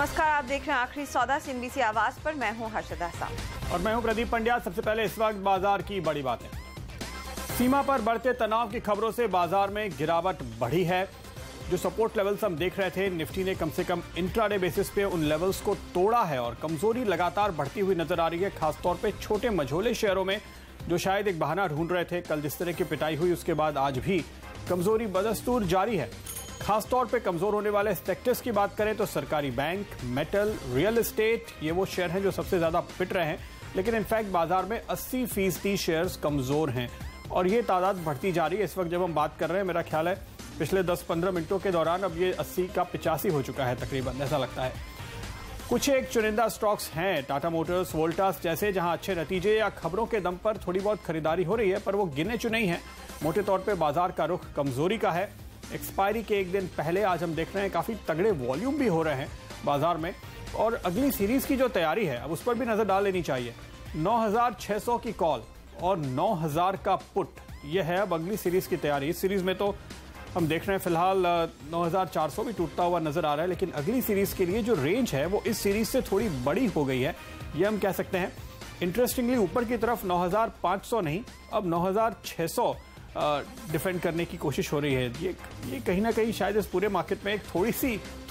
नमस्कार, आप देख रहे हैं आखिरी सौदा CNBC आवाज पर। मैं हूं हर्षदा साहब और मैं हूं प्रदीप पंड्या। सबसे पहले इस वक्त बाजार की बड़ी बातें। सीमा पर बढ़ते तनाव की खबरों से बाजार में गिरावट बढ़ी है। जो सपोर्ट लेवल्स हम देख रहे थे, निफ्टी ने कम से कम इंट्राडे बेसिस पे उन लेवल्स को तोड़ा है और कमजोरी लगातार बढ़ती हुई नजर आ रही है, खासतौर पे छोटे मझोले शेयरों में जो शायद एक बहाना ढूंढ रहे थे। कल जिस तरह की पिटाई हुई उसके बाद आज भी कमजोरी बदस्तूर जारी है। खासतौर पे कमजोर होने वाले सेक्टर्स की बात करें तो सरकारी बैंक, मेटल, रियल एस्टेट, ये वो शेयर हैं जो सबसे ज्यादा पिट रहे हैं। लेकिन इनफैक्ट बाजार में 80% शेयर्स कमजोर हैं और ये तादाद बढ़ती जा रही है। इस वक्त जब हम बात कर रहे हैं, मेरा ख्याल है पिछले 10-15 मिनटों के दौरान अब ये 80 का 85 हो चुका है तकरीबन, ऐसा लगता है। कुछ एक चुनिंदा स्टॉक्स हैं, टाटा मोटर्स, वोल्टास जैसे, जहां अच्छे नतीजे या खबरों के दम पर थोड़ी बहुत खरीदारी हो रही है, पर वो गिने चुने ही हैं। मोटे तौर पर बाजार का रुख कमजोरी का है। एक्सपायरी के एक दिन पहले आज हम देख रहे हैं काफ़ी तगड़े वॉल्यूम भी हो रहे हैं बाजार में और अगली सीरीज की जो तैयारी है अब उस पर भी नज़र डाल लेनी चाहिए। 9600 की कॉल और 9000 का पुट, यह है अब अगली सीरीज की तैयारी। इस सीरीज में तो हम देख रहे हैं फिलहाल 9400 भी टूटता हुआ नजर आ रहा है, लेकिन अगली सीरीज के लिए जो रेंज है वो इस सीरीज से थोड़ी बड़ी हो गई है, ये हम कह सकते हैं। इंटरेस्टिंगली ऊपर की तरफ 9500 नहीं, अब 9600 डिफेंड करने की कोशिश हो रही है। ये कहीं ना कहीं शायद इस पूरे मार्केट में एक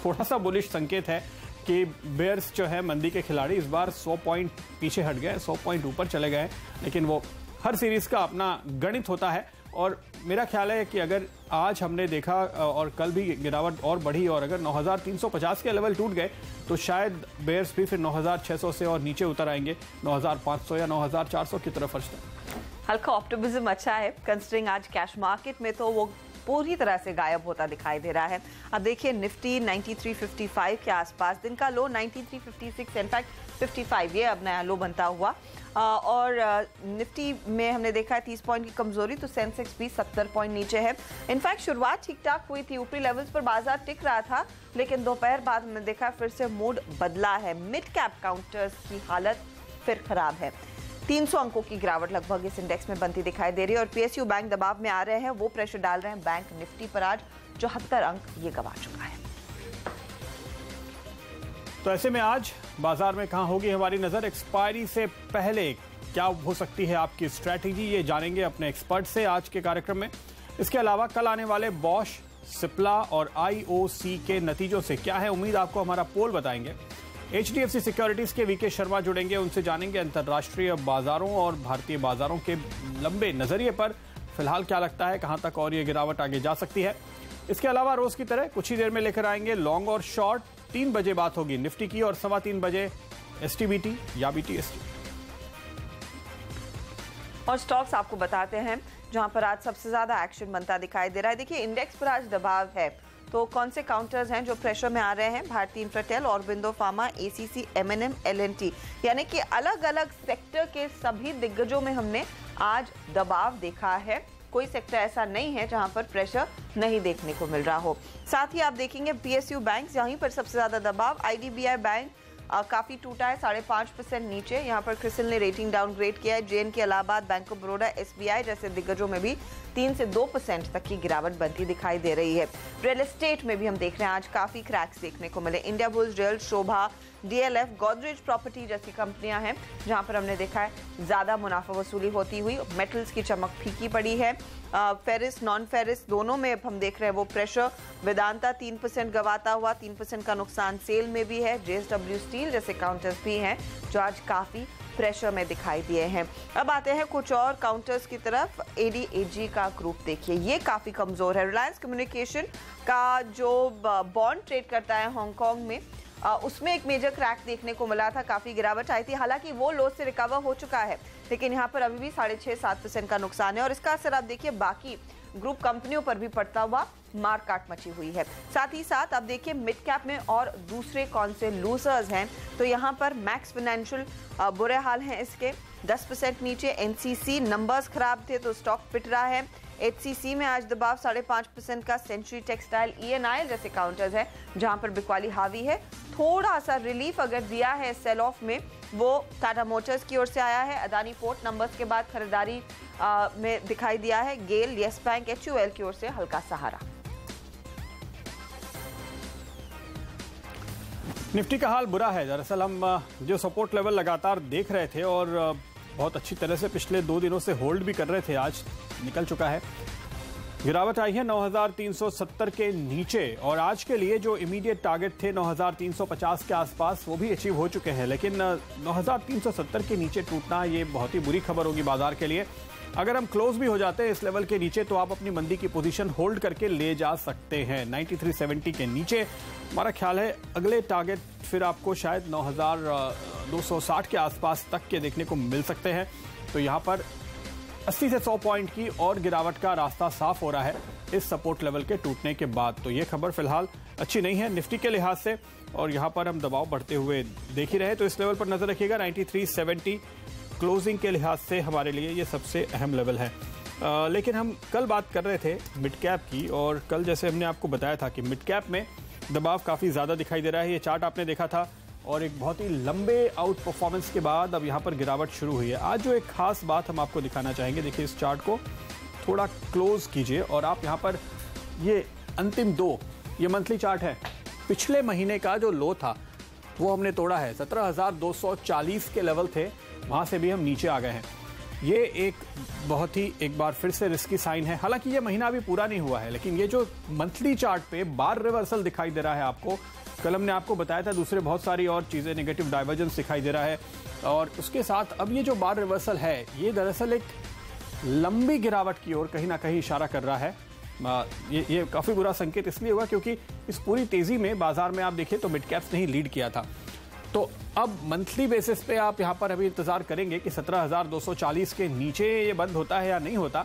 थोड़ा सा बुलिश संकेत है कि बेयर्स जो है, मंदी के खिलाड़ी, इस बार 100 पॉइंट पीछे हट गए, 100 पॉइंट ऊपर चले गए। लेकिन वो हर सीरीज का अपना गणित होता है और मेरा ख्याल है कि अगर आज हमने देखा और कल भी गिरावट और बढ़ी और अगर 9350 के लेवल टूट गए तो शायद बेयर्स भी फिर 9600 से और नीचे उतर आएंगे 9500 या 9400 की तरफ। हल्का ऑप्टिमिज्म अच्छा है, कंसिडरिंग आज कैश मार्केट में तो वो पूरी तरह से गायब होता दिखाई दे रहा है। अब देखिए निफ्टी 9355 के आसपास, दिन का लो 9356, इनफैक्ट 55 ये अब नया लो बनता हुआ। और निफ्टी में हमने देखा है 30 पॉइंट की कमजोरी, तो सेंसेक्स भी 70 पॉइंट नीचे है। इनफैक्ट शुरुआत ठीक ठाक हुई थी, ऊपरी लेवल्स पर बाजार टिक रहा था, लेकिन दोपहर बाद हमने देखा फिर से मूड बदला है। मिड कैप काउंटर्स की हालत फिर खराब है। 300 अंकों की गिरावट लगभग इस इंडेक्स में बनती दिखाई दे रही है और PSU बैंक दबाव में आ रहे हैं, वो प्रेशर डाल रहे हैं बैंक निफ्टी पर। आज 74 अंक ये गंवा चुका है। तो ऐसे में आज बाजार में कहां होगी हमारी नजर? एक्सपायरी से पहले क्या हो सकती है आपकी स्ट्रैटेजी, ये जानेंगे अपने एक्सपर्ट से आज के कार्यक्रम में। इसके अलावा कल आने वाले बॉश, सिप्ला और IOC के नतीजों से क्या है उम्मीद, आपको हमारा पोल बताएंगे। HDFC सिक्योरिटीज के VK शर्मा जुड़ेंगे, उनसे जानेंगे अंतर्राष्ट्रीय बाजारों और भारतीय बाजारों के लंबे नजरिए पर फिलहाल क्या लगता है कहां तक और ये गिरावट आगे जा सकती है। इसके अलावा रोज की तरह कुछ ही देर में लेकर आएंगे लॉन्ग और शॉर्ट। 3 बजे बात होगी निफ्टी की और 3:15 बजे STBT या BTST। और स्टॉक्स आपको बताते हैं जहां पर आज सबसे ज्यादा एक्शन बनता दिखाई दे रहा है। देखिए इंडेक्स पर आज दबाव है, तो कौन से काउंटर्स हैं जो प्रेशर में आ रहे हैं? भारतीय Infratel, Aurobindo pharma, ACC, M&M, L&T, यानी कि अलग अलग सेक्टर के सभी दिग्गजों में हमने आज दबाव देखा है। कोई सेक्टर ऐसा नहीं है जहां पर प्रेशर नहीं देखने को मिल रहा हो। साथ ही आप देखेंगे PSU बैंक, यहीं पर सबसे ज्यादा दबाव। IDBI बैंक काफी टूटा है, 5.5% नीचे। यहाँ पर क्रिसिल ने रेटिंग डाउनग्रेड किया है। JNK Allahabad, bank of Baroda, SBI जैसे दिग्गजों में भी 3 से 2% तक की गिरावट बनती दिखाई दे रही है। रियल एस्टेट में भी हम देख रहे हैं आज काफी क्रैक्स देखने को मिले। इंडिया बुल्स, रियल, शोभा, DLF, गोदरेज प्रॉपर्टी जैसी कंपनियां हैं जहां पर हमने देखा है ज्यादा मुनाफा वसूली होती हुई। मेटल्स की चमक फीकी पड़ी है। फेरिस, नॉन फेरिस दोनों में अब हम देख रहे हैं वो प्रेशर। वेदांता 3% गवाता हुआ, 3% का नुकसान सेल में भी है। JSW स्टील जैसे काउंटर्स भी हैं जो आज काफी प्रेशर में दिखाई दिए हैं। अब आते हैं कुछ और काउंटर्स की तरफ। ADAG का ग्रुप देखिए, ये काफी कमजोर है। रिलायंस कम्युनिकेशन का जो बॉन्ड ट्रेड करता है हांगकांग में, उसमें एक मेजर क्रैक देखने को मिला था, काफी गिरावट आई थी। हालांकि वो लो से रिकवर हो चुका है, लेकिन यहाँ पर अभी भी 6.5-7% का नुकसान है और इसका असर आप देखिए बाकी ग्रुप कंपनियों पर भी पड़ता हुआ मार काट मची हुई है। साथ ही साथ अब देखिए मिड कैप में और दूसरे कौन से लूजर्स हैं, तो यहाँ पर मैक्स फाइनेंशियल बुरे हाल हैं इसके, 10% नीचे। NCC नंबर्स खराब थे तो स्टॉक पिट रहा है। HCC में आज दबाव 5.5% का। सेंचुरी टेक्सटाइल, ENIL जैसे काउंटर्स हैं जहां पर बिकवाली हावी है। थोड़ा सा रिलीफ अगर दिया है सेल ऑफ में, वो टाटा मोटर्स की ओर से आया है। अदानी पोर्ट नंबर्स के बाद खरीदारी में दिखाई दिया है। गेल, येस बैंक, HUL की ओर से हल्का सहारा। निफ्टी का हाल बुरा है। दरअसल हम जो सपोर्ट लेवल लगातार देख रहे थे और बहुत अच्छी तरह से पिछले 2 दिनों से होल्ड भी कर रहे थे, आज निकल चुका है। गिरावट आई है 9370 के नीचे और आज के लिए जो इमीडिएट टारगेट थे 9350 के आसपास वो भी अचीव हो चुके हैं, लेकिन 9370 के नीचे टूटना ये बहुत ही बुरी खबर होगी बाजार के लिए। अगर हम क्लोज भी हो जाते हैं इस लेवल के नीचे तो आप अपनी मंदी की पोजीशन होल्ड करके ले जा सकते हैं। 9370 के नीचे हमारा ख्याल है अगले टारगेट फिर आपको शायद 9260 के आसपास तक के देखने को मिल सकते हैं। तो यहां पर 80 से 100 पॉइंट की और गिरावट का रास्ता साफ हो रहा है इस सपोर्ट लेवल के टूटने के बाद। तो ये खबर फिलहाल अच्छी नहीं है निफ्टी के लिहाज से और यहां पर हम दबाव बढ़ते हुए देख ही रहे। तो इस लेवल पर नजर रखिएगा। 9370 क्लोजिंग के लिहाज से हमारे लिए ये सबसे अहम लेवल है। लेकिन हम कल बात कर रहे थे मिड कैप की और कल जैसे हमने आपको बताया था कि मिड कैप में दबाव काफ़ी ज़्यादा दिखाई दे रहा है। ये चार्ट आपने देखा था और एक बहुत ही लंबे आउट परफॉर्मेंस के बाद अब यहाँ पर गिरावट शुरू हुई है। आज जो एक खास बात हम आपको दिखाना चाहेंगे, देखिए इस चार्ट को थोड़ा क्लोज कीजिए और आप यहाँ पर ये अंतिम 2 ये मंथली चार्ट है। पिछले महीने का जो लो था वो हमने तोड़ा है। 17,240 के लेवल थे, वहाँ से भी हम नीचे आ गए हैं। ये एक बहुत ही एक बार फिर से रिस्की साइन है। हालांकि ये महीना अभी पूरा नहीं हुआ है, लेकिन ये जो मंथली चार्ट पे बार रिवर्सल दिखाई दे रहा है आपको, कल हमने आपको बताया था दूसरे बहुत सारी और चीज़ें, नेगेटिव डाइवर्जेंस दिखाई दे रहा है और उसके साथ अब ये जो बार रिवर्सल है ये दरअसल एक लंबी गिरावट की ओर कहीं ना कहीं इशारा कर रहा है। ये काफ़ी बुरा संकेत इसलिए हुआ क्योंकि इस पूरी तेज़ी में बाजार में आप देखिए तो मिड कैप्स ने ही लीड किया था। तो अब मंथली बेसिस पे आप यहाँ पर अभी इंतजार करेंगे कि 17,240 के नीचे ये बंद होता है या नहीं होता,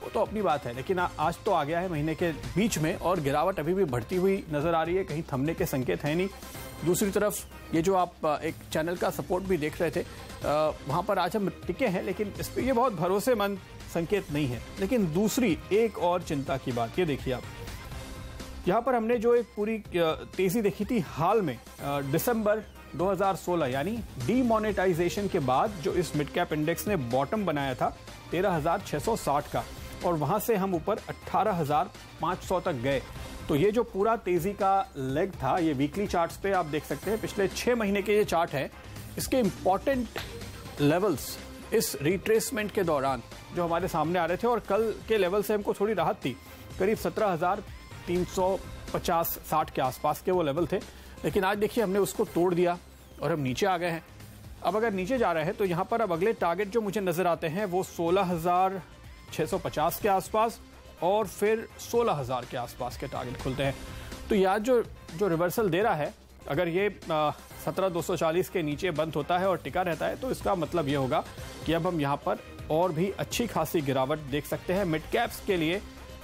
वो तो अपनी बात है। लेकिन आज तो आ गया है महीने के बीच में और गिरावट अभी भी बढ़ती हुई नजर आ रही है, कहीं थमने के संकेत है नहीं। दूसरी तरफ ये जो आप एक चैनल का सपोर्ट भी देख रहे थे, वहाँ पर आज हम टिके हैं, लेकिन इस पर ये बहुत भरोसेमंद संकेत नहीं है। लेकिन दूसरी एक और चिंता की बात ये देखिए आप, यहाँ पर हमने जो एक पूरी तेजी देखी थी हाल में दिसंबर 2016 यानी डीमोनेटाइजेशन के बाद जो इस मिड कैप इंडेक्स ने बॉटम बनाया था 13,660 का और वहां से हम ऊपर 18,500 तक गए। तो ये जो पूरा तेजी का लेग था, ये वीकली चार्ट्स पे आप देख सकते हैं, पिछले 6 महीने के ये चार्ट है। इसके इंपॉर्टेंट लेवल्स इस रिट्रेसमेंट के दौरान जो हमारे सामने आ रहे थे और कल के लेवल से हमको थोड़ी राहत थी, करीब 17,350-60 के आसपास के वो लेवल थे। लेकिन आज देखिए हमने उसको तोड़ दिया और हम नीचे आ गए हैं। अब अगर नीचे जा रहे हैं तो यहाँ पर अब अगले टारगेट जो मुझे नजर आते हैं वो 16,650 के आसपास और फिर 16,000 के आसपास के टारगेट खुलते हैं। तो ये आज जो रिवर्सल दे रहा है, अगर ये 17,240 के नीचे बंद होता है और टिका रहता है तो इसका मतलब ये होगा कि अब हम यहाँ पर और भी अच्छी खासी गिरावट देख सकते हैं। मिड कैप्स के लिए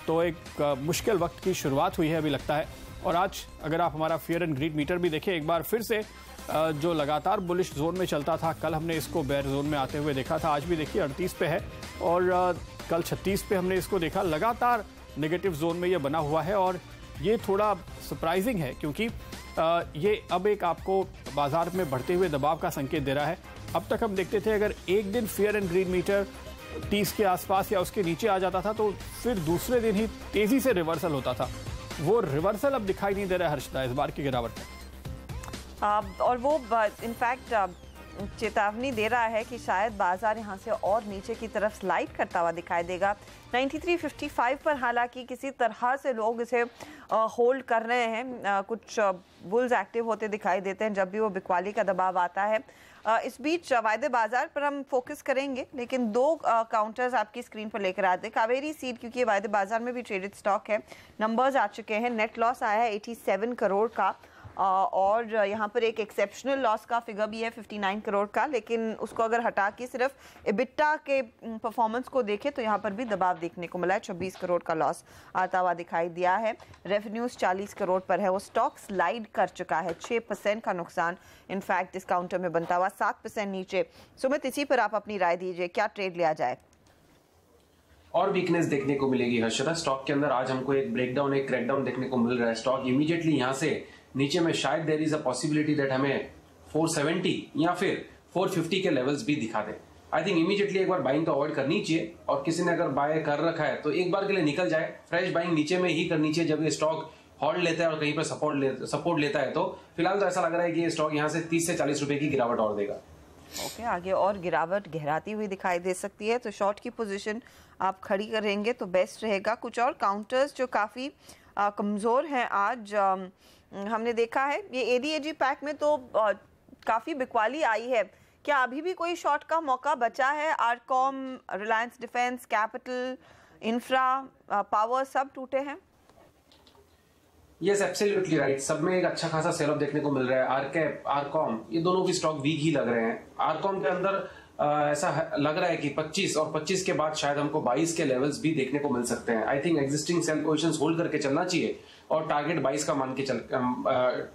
तो एक मुश्किल वक्त की शुरुआत हुई है अभी लगता है। और आज अगर आप हमारा फियर एंड ग्रीड मीटर भी देखें एक बार फिर से, जो लगातार बुलिश जोन में चलता था, कल हमने इसको बेयर जोन में आते हुए देखा था, आज भी देखिए 38 पे है और कल 36 पे हमने इसको देखा। लगातार नेगेटिव जोन में ये बना हुआ है और ये थोड़ा सरप्राइजिंग है क्योंकि ये अब एक आपको बाजार में बढ़ते हुए दबाव का संकेत दे रहा है। अब तक हम देखते थे अगर एक दिन फियर एंड ग्रीड मीटर 30 के आसपास या उसके नीचे आ जाता था तो फिर दूसरे दिन ही तेजी से रिवर्सल होता था। वो रिवर्सल अब दिखाई नहीं दे रहा है हर्षदा इस बार की गिरावट में। और वो इनफैक्ट चेतावनी दे रहा है कि शायद बाजार यहां से और नीचे की तरफ स्लाइड करता हुआ दिखाई देगा। 9355 पर हालांकि किसी तरह से लोग इसे होल्ड कर रहे हैं। कुछ बुल्स एक्टिव होते दिखाई देते हैं जब भी वो बिकवाली का दबाव आता है। इस बीच वायदे बाजार पर हम फोकस करेंगे, लेकिन 2 काउंटर्स आपकी स्क्रीन पर लेकर आते हैं। कावेरी सीड, क्योंकि ये वायदे बाजार में भी ट्रेडेड स्टॉक है, नंबर्स आ चुके हैं। नेट लॉस आया है 87 करोड़ का और यहाँ पर एक एक्सेप्शनल लॉस का फिगर भी है 59 करोड़ का, लेकिन उसको अगर हटा के सिर्फ EBITDA के परफॉर्मेंस को देखें तो यहाँ पर भी दबाव देखने को मिला है। 26 करोड़ का लॉस आता हुआ दिखाई दिया है। रेवेन्यूज 40 करोड़ पर है, वो स्टॉक स्लाइड कर चुका है। 6% का नुकसान इनफैक्ट इस काउंटर में बनता हुआ, 7% नीचे। सुमित, इसी पर आप अपनी राय दीजिए, क्या ट्रेड लिया जाए? और वीकनेस देखने को मिलेगी हर्षदा स्टॉक के अंदर। आज हमको एक ब्रेकडाउन, एक क्रैकडाउन देखने को मिल रहा है। स्टॉक इमीडिएटली यहाँ से नीचे में शायद there is a possibility that हमें 470 या फिर 450 के लेवल्स भी दिखा दे। आई थिंक इमीडिएटली एक बार बाइंग तो अवॉइड करनी चाहिए और किसी ने अगर बाय कर रखा है तो एक बार के लिए निकल जाए। फ्रेश बाइंग नीचे में ही करनी चाहिए जब ये स्टॉक हॉल्ड लेता है और कहीं पर सपोर्ट लेता है, तो फिलहाल तो ऐसा लग रहा है कि ये स्टॉक यहाँ से 30 से 40 रुपए की गिरावट और देगा। ओके, आगे और गिरावट गहराती हुई दिखाई दे सकती है, तो शॉर्ट की पोजीशन आप खड़ी करेंगे तो बेस्ट रहेगा। कुछ और काउंटर्स जो काफ़ी कमज़ोर हैं आज हमने देखा है, ये एडीएजी पैक में तो काफ़ी बिकवाली आई है। क्या अभी भी कोई शॉर्ट का मौका बचा है? RCom, Reliance defence, capital, infra, power सब टूटे हैं। Yes, absolutely right. सब में एक अच्छा खासा सेल ऑफ देखने को मिल रहा है। आरकैप, आरकॉम, ये दोनों भी स्टॉक वीक ही लग रहे हैं। आरकॉम के अंदर ऐसा लग रहा है कि 25 और 25 के बाद शायद हमको 22 के लेवल्स भी देखने को मिल सकते हैं। I think existing sell positions hold करके चलना चाहिए और टारगेट 22 का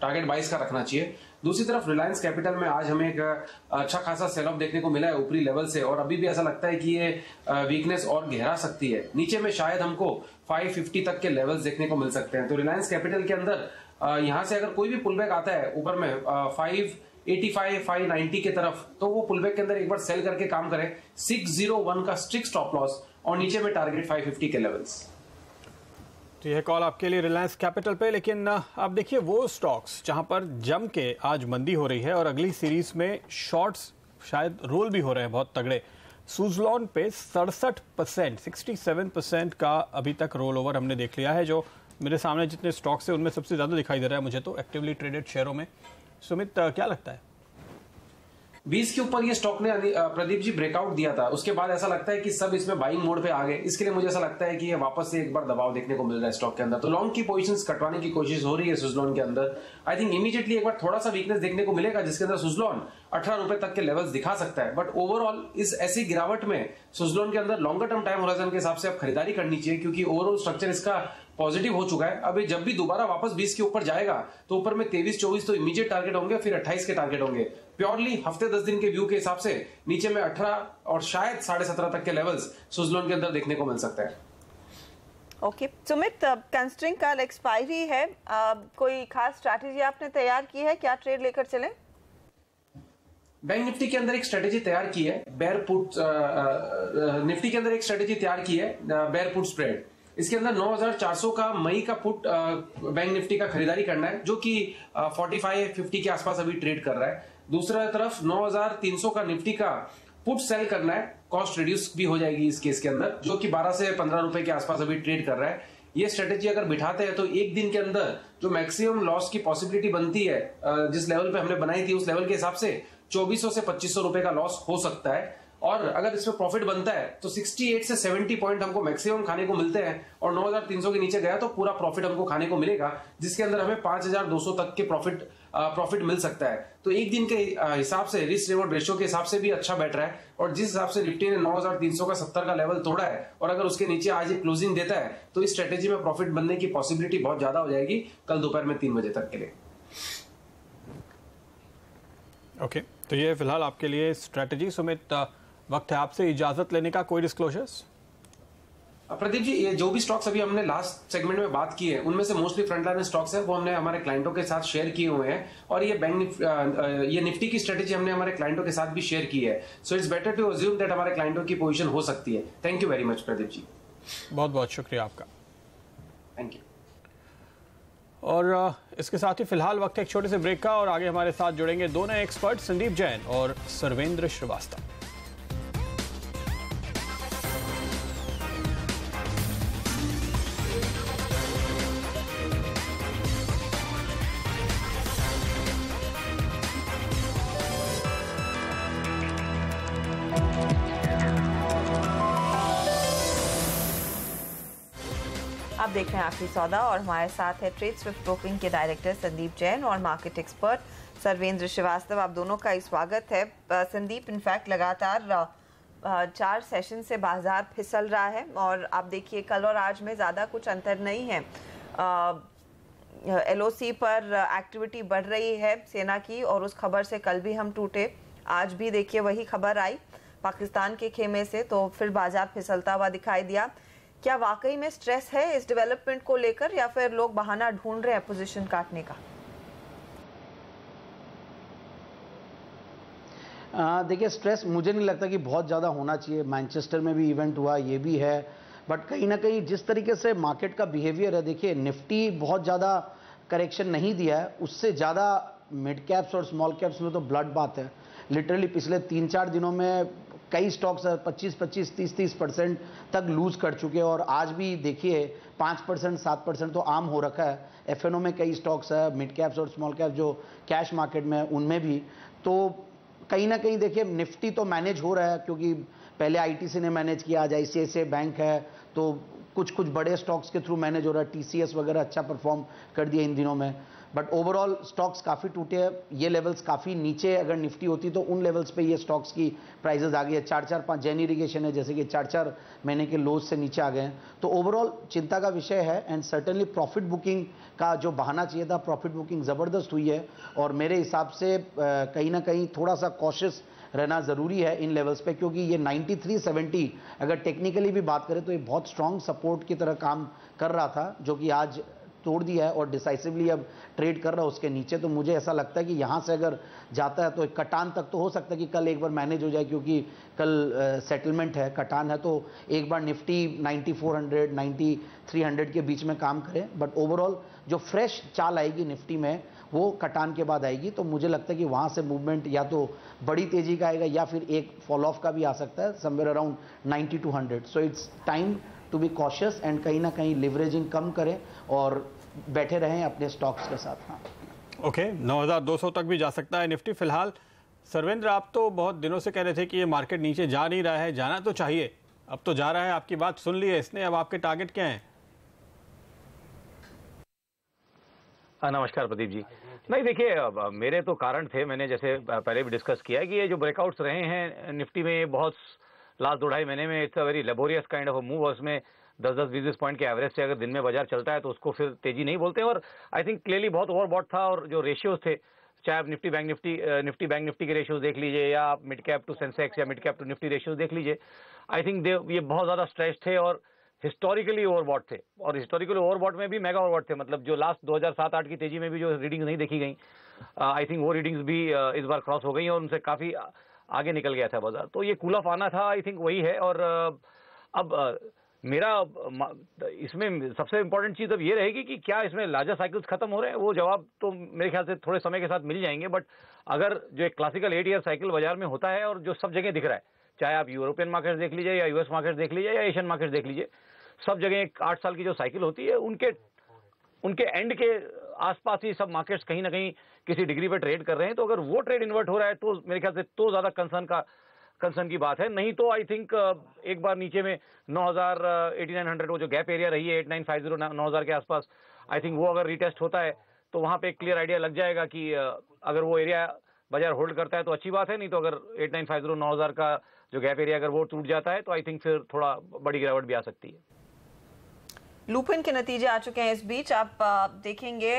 टारगेट 22 का रखना चाहिए। दूसरी तरफ रिलायंस कैपिटल में आज हमें एक अच्छा खासा सेल ऑफ देखने को मिला है ऊपरी लेवल से, और अभी भी ऐसा लगता है कि ये वीकनेस और गहरा सकती है। नीचे में शायद हमको 550 तक के लेवल्स देखने को मिल सकते हैं। तो रिलायंस कैपिटल के अंदर यहां से अगर कोई भी पुलबैक आता है ऊपर में 585, 590 के तरफ, तो वो पुलबैक के अंदर एक बार सेल करके काम करे। 601 का स्ट्रिक्ट स्टॉप लॉस और नीचे में टारगेट 550 के लेवल्स। तो यह कॉल आपके लिए रिलायंस कैपिटल पे। लेकिन आप देखिए वो स्टॉक्स जहां पर जम के आज मंदी हो रही है और अगली सीरीज में शॉर्ट्स शायद रोल भी हो रहे हैं बहुत तगड़े। सुजलॉन पे 67%, 67% का अभी तक रोल ओवर हमने देख लिया है। जो मेरे सामने जितने स्टॉक्स है उनमें सबसे ज्यादा दिखाई दे रहा है मुझे तो एक्टिवली ट्रेडेड शेयरों में। सुमित, क्या लगता है? 20 के ऊपर ये स्टॉक ने प्रदीप जी ब्रेकआउट दिया था, उसके बाद ऐसा लगता है कि सब इसमें बाइंग मोड पे आ गए। इसके लिए मुझे ऐसा लगता है कि ये वापस से एक बार दबाव देखने को मिल रहा है स्टॉक के अंदर। तो लॉन्ग की पोजीशंस कटवाने की कोशिश हो रही है सुजलॉन के अंदर। आई थिंक इमीडिएटली एक बार थोड़ा सा वीकनेस देखने को मिलेगा जिसके अंदर सुजलॉन 18 रुपए तक के लेवल्स दिखा सकता है। बट ओवरऑल इस ऐसी गिरावट में सुजलॉन के अंदर लॉन्गर टर्म टाइम होराइजन के हिसाब से आप खरीदारी करनी चाहिए, क्योंकि ओवरऑल स्ट्रक्चर इसका पॉजिटिव हो चुका है। अभी जब भी दोबारा वापस 20 के ऊपर जाएगा तो ऊपर में 23-24 तो इमीडिएट टारगेट होंगे, फिर 28 के टारगेट होंगे। प्योरली हफ्ते 10 दिन के व्यू के हिसाब से नीचे में 18 और शायद 17.5 तक के लेवल्स सुजलॉन के अंदर देखने को मिल सकता है। ओके सुमित, कंस्ट्रिंग कल एक्सपायरी है, कोई खास स्ट्रैटेजी आपने तैयार की है? क्या ट्रेड लेकर चलें? बैंक निफ्टी के अंदर एक स्ट्रेटेजी तैयार की है, बेयर पुट। निफ्टी के अंदर एक स्ट्रेटेजी तैयार की है, बेयर पुट स्प्रेड। इसके अंदर 9400 का मई का पुट बैंक निफ्टी का खरीदारी करना है, जो कि 45-50 के आसपास अभी ट्रेड कर रहा है। दूसरा तरफ 9300 का निफ्टी का पुट सेल करना है, कॉस्ट रिड्यूस भी हो जाएगी इस केस के अंदर, जो कि 12 से 15 रुपए के आसपास अभी ट्रेड कर रहा है। ये स्ट्रेटेजी अगर बिठाते हैं तो एक दिन के अंदर जो मैक्सिमम लॉस की पॉसिबिलिटी बनती है, जिस लेवल पे हमने बनाई थी उस लेवल के हिसाब से 2400 से 2500 रुपए का लॉस हो सकता है। और अगर इसमें प्रॉफिट बनता है तो 68 से 70 पॉइंट हमको मैक्सिमम खाने को मिलते हैं, और 9300 के नीचे गया तो पूरा प्रॉफिट हमको खाने को मिलेगा, जिसके अंदर हमें 5200 तक के प्रॉफिट मिल सकता है। तो एक दिन के हिसाब से रिस्क रिवॉर्ड रेशियो के हिसाब से भी अच्छा बैठ रहा है। और जिस हिसाब से निफ्टी ने 9300 का 70 का लेवल तोड़ा है, और अगर उसके नीचे आज एक क्लोजिंग देता है तो इस स्ट्रेटेजी में प्रॉफिट बनने की पॉसिबिलिटी बहुत ज्यादा हो जाएगी कल दोपहर में 3 बजे तक के लिए। ओके, तो ये फिलहाल आपके लिए स्ट्रेटेजी। सुमित, वक्त है आपसे इजाजत लेने का। कोई डिस्क्लोजर्स? प्रदीप जी, ये जो भी स्टॉक्स अभी हमने लास्ट सेगमेंट में बात की है उनमें से मोस्टली फ्रंटलाइन स्टॉक्स है, वो हमने हमारे क्लाइंटों के साथ शेयर किए हुए हैं। और ये निफ्टी की स्ट्रेटेजी हमने हमारे क्लाइंटों के साथ भी शेयर की है। So it's better to assume that हमारे क्लाइंटों की पोजीशन हो सकती है। Thank you very much Pradeep ji. बहुत बहुत शुक्रिया आपका। Thank you. और इसके साथ ही फिलहाल वक्त है एक छोटे से ब्रेक का, और आगे हमारे साथ जुड़ेंगे दो नए एक्सपर्ट, संदीप जैन और सर्वेंद्र श्रीवास्तव। आप देख रहे हैं आखिरी सौदा, और हमारे साथ है ट्रेड स्विफ्ट ब्रोकिंग के डायरेक्टर संदीप जैन और मार्केट एक्सपर्ट सर्वेंद्र श्रीवास्तव। आप दोनों का स्वागत है। संदीप, इनफैक्ट लगातार 4 सेशन से बाजार फिसल रहा है, और आप देखिए कल और आज में ज़्यादा कुछ अंतर नहीं है। LOC पर एक्टिविटी बढ़ रही है सेना की, और उस खबर से कल भी हम टूटे। आज भी देखिए वही खबर आई पाकिस्तान के खेमे से, तो फिर बाजार फिसलता हुआ दिखाई दिया। क्या वाकई में स्ट्रेस है इस डेवलपमेंट को लेकर, या फिर लोग बहाना ढूंढ रहे हैं पोजीशन काटने का? देखिए, स्ट्रेस मुझे नहीं लगता कि बहुत ज़्यादा होना चाहिए। मैनचेस्टर में भी इवेंट हुआ, ये भी है, बट कहीं ना कहीं जिस तरीके से मार्केट का बिहेवियर है, देखिए निफ्टी बहुत ज़्यादा करेक्शन नहीं दिया है, उससे ज़्यादा मिड कैप्स और स्मॉल कैप्स में तो ब्लड बात है। लिटरली पिछले 3-4 दिनों में कई स्टॉक्स 25-25, 30-30% तक लूज कर चुके हैं और आज भी देखिए 5%, 7% तो आम हो रखा है। एफएनओ में कई स्टॉक्स है, मिड कैप्स और स्मॉल कैप्स जो कैश मार्केट में है उनमें भी। तो कहीं ना कहीं देखिए निफ्टी तो मैनेज हो रहा है, क्योंकि पहले आईटीसी ने मैनेज किया, आज आईसीआईसीआई बैंक है, तो कुछ बड़े स्टॉक्स के थ्रू मैनेज हो रहा है। टीसीएस वगैरह अच्छा परफॉर्म कर दिया इन दिनों में, बट ओवरऑल स्टॉक्स काफ़ी टूटे हैं। ये लेवल्स काफ़ी नीचे अगर निफ्टी होती तो उन लेवल्स पे ये स्टॉक्स की प्राइसेस आ गई है। 4-4-5 जैन इरिगेशन है जैसे कि 4-4 महीने के लोज से नीचे आ गए हैं। तो ओवरऑल चिंता का विषय है एंड सर्टेनली प्रॉफिट बुकिंग का जो बहाना चाहिए था, प्रॉफिट बुकिंग ज़बरदस्त हुई है और मेरे हिसाब से कहीं ना कहीं थोड़ा सा कॉशियस रहना ज़रूरी है इन लेवल्स पे, क्योंकि ये 9370 अगर टेक्निकली भी बात करें तो ये बहुत स्ट्रॉन्ग सपोर्ट की तरह काम कर रहा था, जो कि आज तोड़ दिया है और डिसाइसिवली अब ट्रेड कर रहा है उसके नीचे। तो मुझे ऐसा लगता है कि यहाँ से अगर जाता है तो कटान तक तो हो सकता है कि कल एक बार मैनेज हो जाए, क्योंकि कल सेटलमेंट है, कटान है, तो एक बार निफ्टी 9400, 9300 के बीच में काम करे। बट ओवरऑल जो फ्रेश चाल आएगी निफ्टी में वो कटान के बाद आएगी, तो मुझे लगता है कि वहाँ से मूवमेंट या तो बड़ी तेजी का आएगा या फिर एक फॉल ऑफ का भी आ सकता है somewhere around 90 to 100। So it's time to be cautious and कहीं ना कहीं लिवरेजिंग कम करें और बैठे रहें अपने स्टॉक्स के साथ। हाँ ओके 9200 तक भी जा सकता है निफ्टी फिलहाल। सर्वेंद्र, आप तो बहुत दिनों से कह रहे थे कि ये मार्केट नीचे जा नहीं रहा है, जाना तो चाहिए, अब तो जा रहा है, आपकी बात सुन ली है इसने, अब आपके टारगेट क्या हैं? नमस्कार प्रदीप जी। नहीं देखिए, मेरे तो कारण थे, मैंने जैसे पहले भी डिस्कस किया कि ये जो ब्रेकआउट्स रहे हैं निफ्टी में बहुत लास्ट 2-2.5 महीने में, it's a very laborious kind of move. उसमें 10-10 बेसिस पॉइंट के एवरेज से अगर दिन में बाजार चलता है तो उसको फिर तेजी नहीं बोलते। और आई थिंक क्लियरली बहुत ओवरबॉट था और जो रेशियोज थे, चाहे आप निफ्टी बैंक निफ्टी के रेशियोज देख लीजिए या आप मिड कैप टू सेंसेक्स या mid cap to Nifty ratios देख लीजिए, आई थिंक ये बहुत ज्यादा स्ट्रेच थे और हिस्टोरिकली ओवरबॉट थे। और हिस्टोरिकली ओवरबॉट में भी मेगा ओवरबॉट थे, मतलब जो लास्ट 2007-8 की तेजी में भी जो रीडिंग्स नहीं देखी गई, आई थिंक वो रीडिंग्स भी इस बार क्रॉस हो गई और उनसे काफी आगे निकल गया था बाजार। तो ये कूल ऑफ आना था, आई थिंक वही है। और अब मेरा इसमें सबसे इंपॉर्टेंट चीज अब ये रहेगी कि क्या इसमें लार्जर साइकिल्स खत्म हो रहे हैं, वो जवाब तो मेरे ख्याल से थोड़े समय के साथ मिल जाएंगे। बट अगर जो एक क्लासिकल 8 ईयर साइकिल बाजार में होता है और जो सब जगह दिख रहा है, चाहे आप यूरोपियन मार्केट देख लीजिए या यूएस मार्केट देख लीजिए या एशियन मार्केट देख लीजिए, सब जगह एक 8 साल की जो साइकिल होती है उनके एंड के आसपास ही सब मार्केट्स कहीं ना कहीं किसी डिग्री पे ट्रेड कर रहे हैं। तो अगर वो ट्रेड इन्वर्ट हो रहा है तो मेरे ख्याल से तो ज्यादा कंसर्न की बात है। नहीं तो आई थिंक एक बार नीचे में 9000 8900 वो जो गैप एरिया रही है 8950 9000 के आसपास, आई थिंक वो अगर रिटेस्ट होता है तो वहां पे एक क्लियर आइडिया लग जाएगा कि अगर वो एरिया बाजार होल्ड करता है तो अच्छी बात है, नहीं तो अगर 8950 9000 का जो गैप एरिया अगर वो टूट जाता है तो आई थिंक फिर थोड़ा बड़ी गिरावट भी आ सकती है। लुपिन के नतीजे आ चुके हैं। इस बीच आप देखेंगे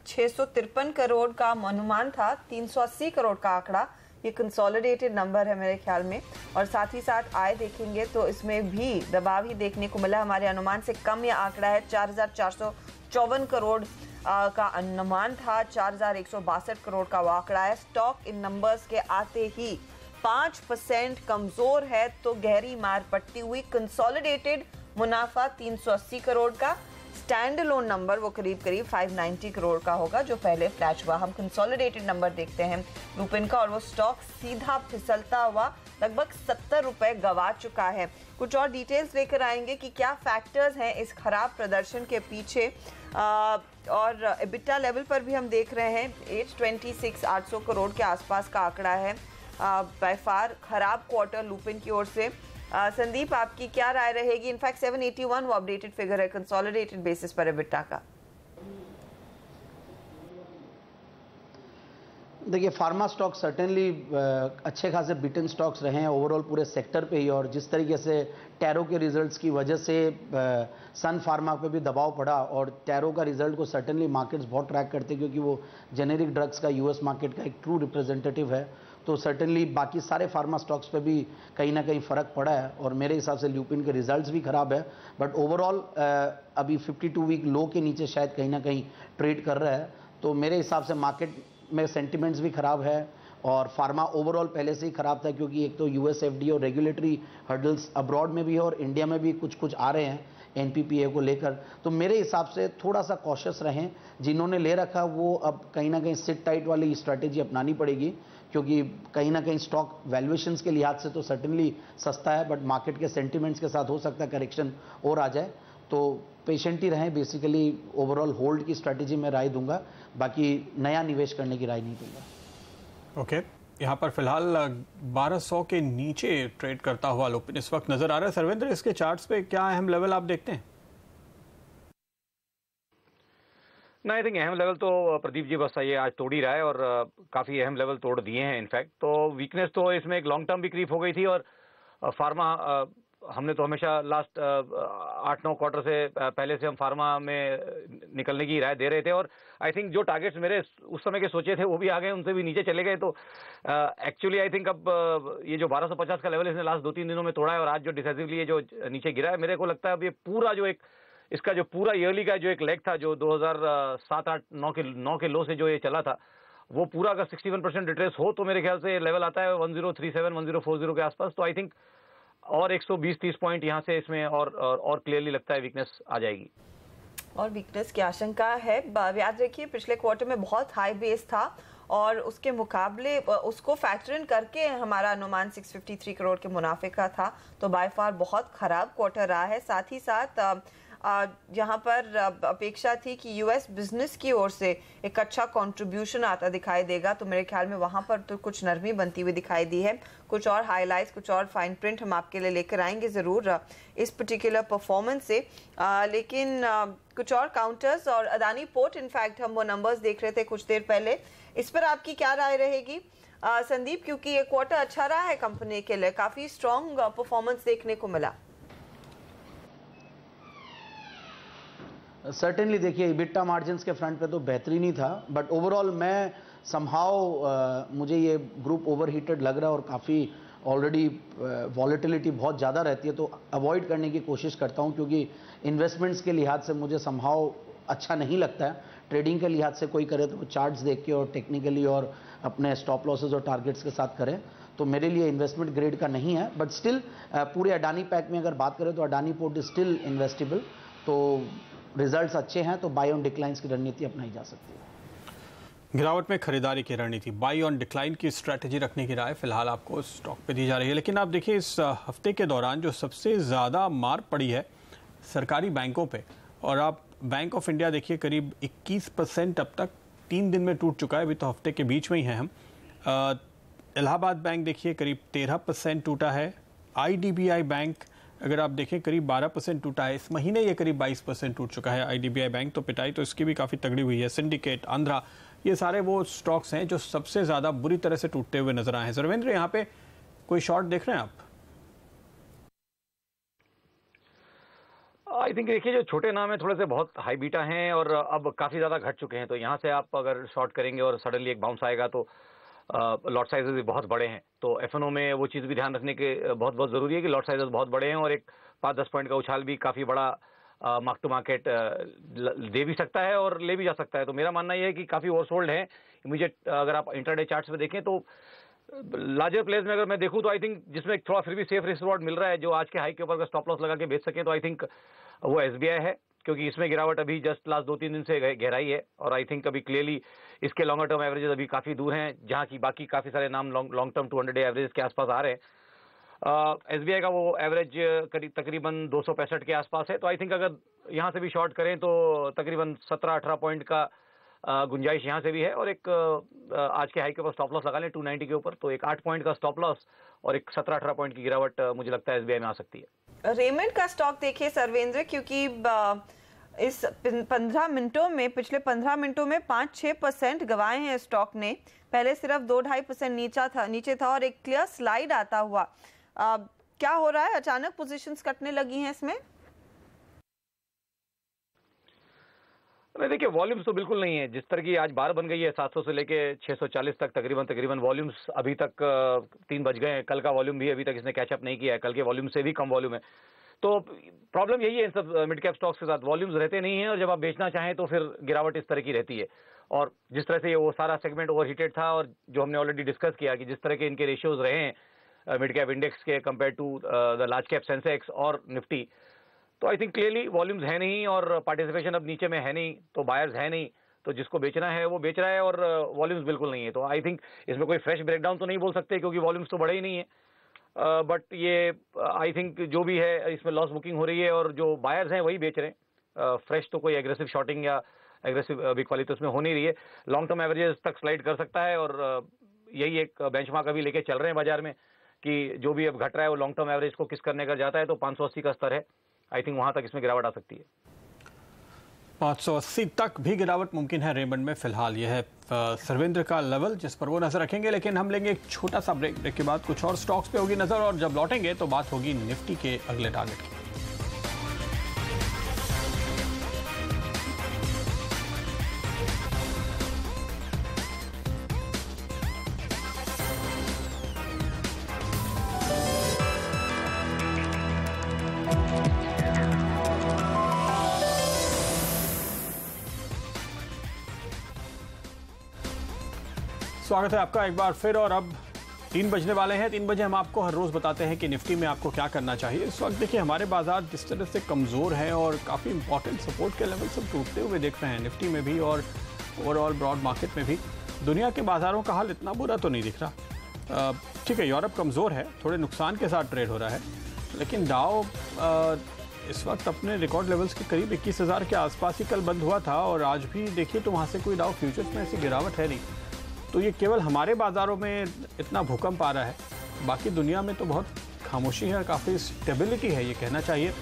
653 करोड़ का अनुमान था, 380 करोड़ का आंकड़ा, ये कंसोलिडेटेड नंबर है मेरे ख्याल में। और साथ ही साथ आय देखेंगे तो इसमें भी दबाव ही देखने को मिला, हमारे अनुमान से कम यह आंकड़ा है। 4454 करोड़ का अनुमान था, 4162 करोड़ का वो आंकड़ा है। स्टॉक इन नंबर्स के आते ही 5% कमजोर है, तो गहरी मार पट्टी हुई। कंसोलिडेटेड मुनाफा 380 करोड़ का, स्टैंड अलोन नंबर वो करीब 590 करोड़ का होगा जो पहले फ्लैश हुआ। हम कंसोलिडेटेड नंबर देखते हैं लुपिन का और वो स्टॉक सीधा फिसलता हुआ लगभग 70 रुपए गवा चुका है। कुछ और डिटेल्स लेकर आएंगे कि क्या फैक्टर्स हैं इस खराब प्रदर्शन के पीछे। और एबिटा लेवल पर भी हम देख रहे हैं 826 करोड़ के आसपास का आंकड़ा है। बाय फार खराब क्वार्टर लुपिन की ओर से। संदीप, आपकी क्या राय रहेगी? इनफैक्ट 781 वो अपडेटेड फिगर है कंसोलिडेटेड बेसिस पर एबिटा का। देखिए, फार्मा स्टॉक सर्टेनली अच्छे खासे बिटन स्टॉक्स रहे हैं ओवरऑल पूरे सेक्टर पे ही, और जिस तरीके से टैरो के रिजल्ट्स की वजह से सन फार्मा पे भी दबाव पड़ा, और टैरो का रिजल्ट को सर्टेनली मार्केट्स बहुत ट्रैक करते हैं क्योंकि वो जेनेरिक ड्रग्स का यूएस मार्केट का एक ट्रू रिप्रेजेंटेटिव है। तो सर्टेनली बाकी सारे फार्मा स्टॉक्स पे भी कहीं ना कहीं फ़र्क पड़ा है, और मेरे हिसाब से ल्यूपिन के रिजल्ट्स भी ख़राब है। बट ओवरऑल अभी 52 वीक लो के नीचे शायद कहीं ना कहीं ट्रेड कर रहा है, तो मेरे हिसाब से मार्केट में सेंटिमेंट्स भी ख़राब है और फार्मा ओवरऑल पहले से ही खराब था, क्योंकि एक तो यूएस एफडीए और रेगुलेटरी हर्डल्स अब्रॉड में भी है और इंडिया में भी कुछ आ रहे हैं एनपीपीए को लेकर। तो मेरे हिसाब से थोड़ा सा कॉशियस रहें। जिन्होंने ले रखा वो अब कहीं ना कहीं सिट टाइट वाली स्ट्रैटेजी अपनानी पड़ेगी, क्योंकि कहीं ना कहीं स्टॉक वैल्यूएशंस के लिहाज से तो सर्टेनली सस्ता है, बट मार्केट के सेंटिमेंट्स के साथ हो सकता है करेक्शन और आ जाए। तो पेशेंट ही रहें। बेसिकली ओवरऑल होल्ड की स्ट्रैटेजी में राय दूंगा, बाकी नया निवेश करने की राय नहीं दूंगा। ओके, यहाँ पर फिलहाल 1200 के नीचे ट्रेड करता हुआ लुपिन इस वक्त नजर आ रहा है। सर्वेंद्र, इसके चार्ट्स पे क्या अहम लेवल आप देखते हैं? ना, आई थिंक अहम लेवल तो प्रदीप जी बस ये आज तोड़ ही रहा है और काफी अहम लेवल तोड़ दिए हैं इनफैक्ट। तो वीकनेस तो इसमें एक लॉन्ग टर्म भी क्रीप हो गई थी और फार्मा हमने तो हमेशा लास्ट 8-9 क्वार्टर से पहले से हम फार्मा में निकलने की राय दे रहे थे और आई थिंक जो टारगेट्स मेरे उस समय के सोचे थे वो भी आ गए, उनसे भी नीचे चले गए। तो एक्चुअली आई थिंक अब ये जो 1250 का लेवल इसने लास्ट 2-3 दिनों में तोड़ा है और आज जो डिसाइसिवली ये जो नीचे गिरा है, मेरे को लगता है अब ये पूरा जो एक इसका जो पूरा ईयरली का जो एक लेग था जो 2007-8-9 के लो से जो ये चला था, वो पूरा अगर 61% रिट्रेस हो तो मेरे ख्याल से लेवल आता है 1037-1040 के आसपास। तो आई थिंक और 120-30 पॉइंट यहाँ से इसमें और क्लियरली लगता है वीकनेस आ जाएगी और वीकनेस की आशंका है। याद रखिए पिछले क्वार्टर में बहुत हाई बेस था और उसके मुकाबले उसको फैक्टर इन करके हमारा अनुमान 653 करोड़ के मुनाफे का था। तो बाय फार बहुत खराब क्वार्टर रहा है। साथ ही साथ यहाँ पर अपेक्षा थी कि यूएस बिजनेस की ओर से एक अच्छा कंट्रीब्यूशन आता दिखाई देगा, तो मेरे ख्याल में वहाँ पर तो कुछ नरमी बनती हुई दिखाई दी है। कुछ और हाइलाइट्स, कुछ और फाइन प्रिंट हम आपके लिए लेकर आएंगे ज़रूर इस पर्टिकुलर परफॉर्मेंस से। लेकिन कुछ और काउंटर्स और अदानी पोर्ट, इनफैक्ट हम वो नंबर्स देख रहे थे कुछ देर पहले, इस पर आपकी क्या राय रहेगी संदीप? क्योंकि ये क्वार्टर अच्छा रहा है कंपनी के लिए, काफ़ी स्ट्रॉन्ग परफॉर्मेंस देखने को मिला। सर्टेनली देखिए इबिटा मार्जिन्स के फ्रंट पे तो बेहतरीन ही था, बट ओवरऑल मैं समहाउ मुझे ये ग्रुप ओवरहीटेड लग रहा है और काफ़ी ऑलरेडी वॉलेटिलिटी बहुत ज़्यादा रहती है, तो अवॉइड करने की कोशिश करता हूँ, क्योंकि इन्वेस्टमेंट्स के लिहाज से मुझे समहाउ अच्छा नहीं लगता है। ट्रेडिंग के लिहाज से कोई करे तो वो चार्ट्स देख के और टेक्निकली और अपने स्टॉप लॉसेस और टारगेट्स के साथ करें। तो मेरे लिए इन्वेस्टमेंट ग्रेड का नहीं है, बट स्टिल पूरे अडानी पैक में अगर बात करें तो Adani port is still investable. तो रिजल्ट्स अच्छे हैं तो बाई ऑन डिक्लाइंस की रणनीति अपनाई जा सकती है। गिरावट में खरीदारी की रणनीति, बाई ऑन डिक्लाइन की स्ट्रैटेजी रखने की राय फिलहाल आपको स्टॉक पे दी जा रही है। लेकिन आप देखिए इस हफ्ते के दौरान जो सबसे ज़्यादा मार पड़ी है सरकारी बैंकों पे, और आप बैंक ऑफ इंडिया देखिए करीब 21% अब तक 3 दिन में टूट चुका है। अभी तो हफ्ते के बीच में ही हैं हम। इलाहाबाद बैंक देखिए करीब 13% टूटा है। IDBI बैंक अगर आप देखें करीब 12% टूटा है। इस महीने ये करीब 22% टूट चुका है IDBI बैंक, तो पिटाई तो इसकी भी काफ़ी तगड़ी हुई है। सिंडिकेट, आंध्रा, ये सारे वो स्टॉक्स हैं जो सबसे ज़्यादा बुरी तरह से टूटते हुए नजर आए हैं। सर्वेंद्र, यहाँ पे कोई शॉर्ट देख रहे हैं आप? आई थिंक देखिए जो छोटे नाम है थोड़े से बहुत हाई बीटा हैं और अब काफ़ी ज़्यादा घट चुके हैं, तो यहाँ से आप अगर शॉर्ट करेंगे और सडनली एक बाउंस आएगा तो लॉट साइजेस भी बहुत बड़े हैं। तो FNO में वो चीज़ भी ध्यान रखने के बहुत बहुत ज़रूरी है कि लॉट साइजेस बहुत बड़े हैं और एक 5-10 पॉइंट का उछाल भी काफ़ी बड़ा मार्क टू मार्केट दे भी सकता है और ले भी जा सकता है। तो मेरा मानना यह है कि काफ़ी ओवरसोल्ड है। इमीडिएट अगर आप इंटरडे चार्ट्स में देखें तो लार्जर प्लेयर्स में अगर मैं देखूं तो आई थिंक जिसमें थोड़ा फिर भी सेफ रिस्क रिवॉर्ड मिल रहा है, जो आज के हाई के ऊपर अगर स्टॉप लॉस लगा के बेच सके, तो आई थिंक वो SBI है, क्योंकि इसमें गिरावट अभी जस्ट लास्ट 2-3 दिन से गहराई है और आई थिंक अभी क्लियरली इसके लॉन्गर टर्म एवरेजेस अभी काफ़ी दूर हैं, जहां की बाकी काफ़ी सारे नाम लॉन्ग टर्म 200 डे एवरेज के आसपास आ रहे हैं। SBI का वो एवरेज तकरीबन 265 के आसपास है। तो आई थिंक अगर यहाँ से भी शॉर्ट करें तो तकरीबन 17-18 पॉइंट का गुंजाइश यहाँ से भी है और एक आज के हाई के ऊपर स्टॉप लॉस लगा लें 290 के ऊपर, तो एक 8 पॉइंट का स्टॉप लॉस और एक 17-18 पॉइंट की गिरावट मुझे लगता है SBI में आ सकती है। रेमंड का स्टॉक देखिए सर्वेंद्र, क्योंकि इस 15 मिनटों में, पिछले 15 मिनटों में 5-6% गवाए हैं स्टॉक ने। पहले सिर्फ 2-2.5% नीचे था और एक क्लियर स्लाइड आता हुआ। क्या हो रहा है? अचानक पोजीशंस कटने लगी हैं इसमें? नहीं देखिए, वॉल्यूम्स तो बिल्कुल नहीं है। जिस तरह की आज बार बन गई है 700 से लेके 640 तक तकरीबन वॉल्यूम्स अभी तक 3 बज गए हैं। कल का वॉल्यूम भी अभी तक इसने कैचअप नहीं किया है, कल के वॉल्यूम से भी कम वॉल्यूम है। तो प्रॉब्लम यही है इन सब मिड कैप स्टॉक्स के साथ, वॉल्यूम्स रहते नहीं हैं और जब आप बेचना चाहें तो फिर गिरावट इस तरह की रहती है। और जिस तरह से वो सारा सेगमेंट ओवरहीटेड था, और जो हमने ऑलरेडी डिस्कस किया कि जिस तरह के इनके रेशियोज रहे हैं मिड कैप इंडेक्स के compare to the large cap Sensex और निफ्टी, तो आई थिंक क्लियरली वॉल्यूम्स है नहीं और पार्टिसिपेशन अब नीचे में है नहीं, तो बायर्स है नहीं, तो जिसको बेचना है वो बेच रहा है और वॉल्यूम्स बिल्कुल नहीं है। तो आई थिंक इसमें कोई फ्रेश ब्रेकडाउन तो नहीं बोल सकते क्योंकि वॉल्यूम्स तो बढ़े ही नहीं है, बट ये आई थिंक जो भी है इसमें लॉस बुकिंग हो रही है और जो बायर्स हैं वही बेच रहे हैं। फ्रेश तो कोई एग्रेसिव शॉर्टिंग या एग्रेसिव बिग वाली तो उसमें हो नहीं रही है। लॉन्ग टर्म एवरेजेस तक स्लाइड कर सकता है और यही एक बेंचमार्क अभी लेके चल रहे हैं बाजार में कि जो भी अब घट रहा है वो लॉन्ग टर्म एवरेज को किस करने का जाता है, तो 580 का स्तर है, आई थिंक वहां तक इसमें गिरावट आ सकती है। 580 तक भी गिरावट मुमकिन है रेमंड में फिलहाल। यह है सर्वेंद्र का लेवल जिस पर वो नजर रखेंगे, लेकिन हम लेंगे एक छोटा सा ब्रेक। ब्रेक के बाद कुछ और स्टॉक्स पे होगी नजर और जब लौटेंगे तो बात होगी निफ्टी के अगले टारगेट की। स्वागत है आपका एक बार फिर, और अब 3 बजने वाले हैं। 3 बजे हम आपको हर रोज बताते हैं कि निफ्टी में आपको क्या करना चाहिए। इस वक्त देखिए हमारे बाजार जिस तरह से कमजोर हैं और काफी इंपॉर्टेंट सपोर्ट के लेवल सब टूटते हुए देख रहे हैं निफ्टी में भी और ओवरऑल ब्रॉड मार्केट में भी। दुनिया के बाजारों का हाल इतना बुरा तो नहीं दिख रहा। ठीक है, यूरोप कमजोर है, थोड़े नुकसान के साथ ट्रेड हो रहा है, लेकिन डाउ इस वक्त अपने रिकॉर्ड लेवल्स के करीब 21,000 के आसपास ही कल बंद हुआ था और आज भी देखिए तो वहाँ से कोई डाउ फ्यूचर्स में ऐसी गिरावट है नहीं। तो ये केवल हमारे बाजारों में इतना भूकंप आ रहा है, बाकी दुनिया में तो बहुत खामोशी है, काफ़ी स्टेबिलिटी है ये कहना चाहिए।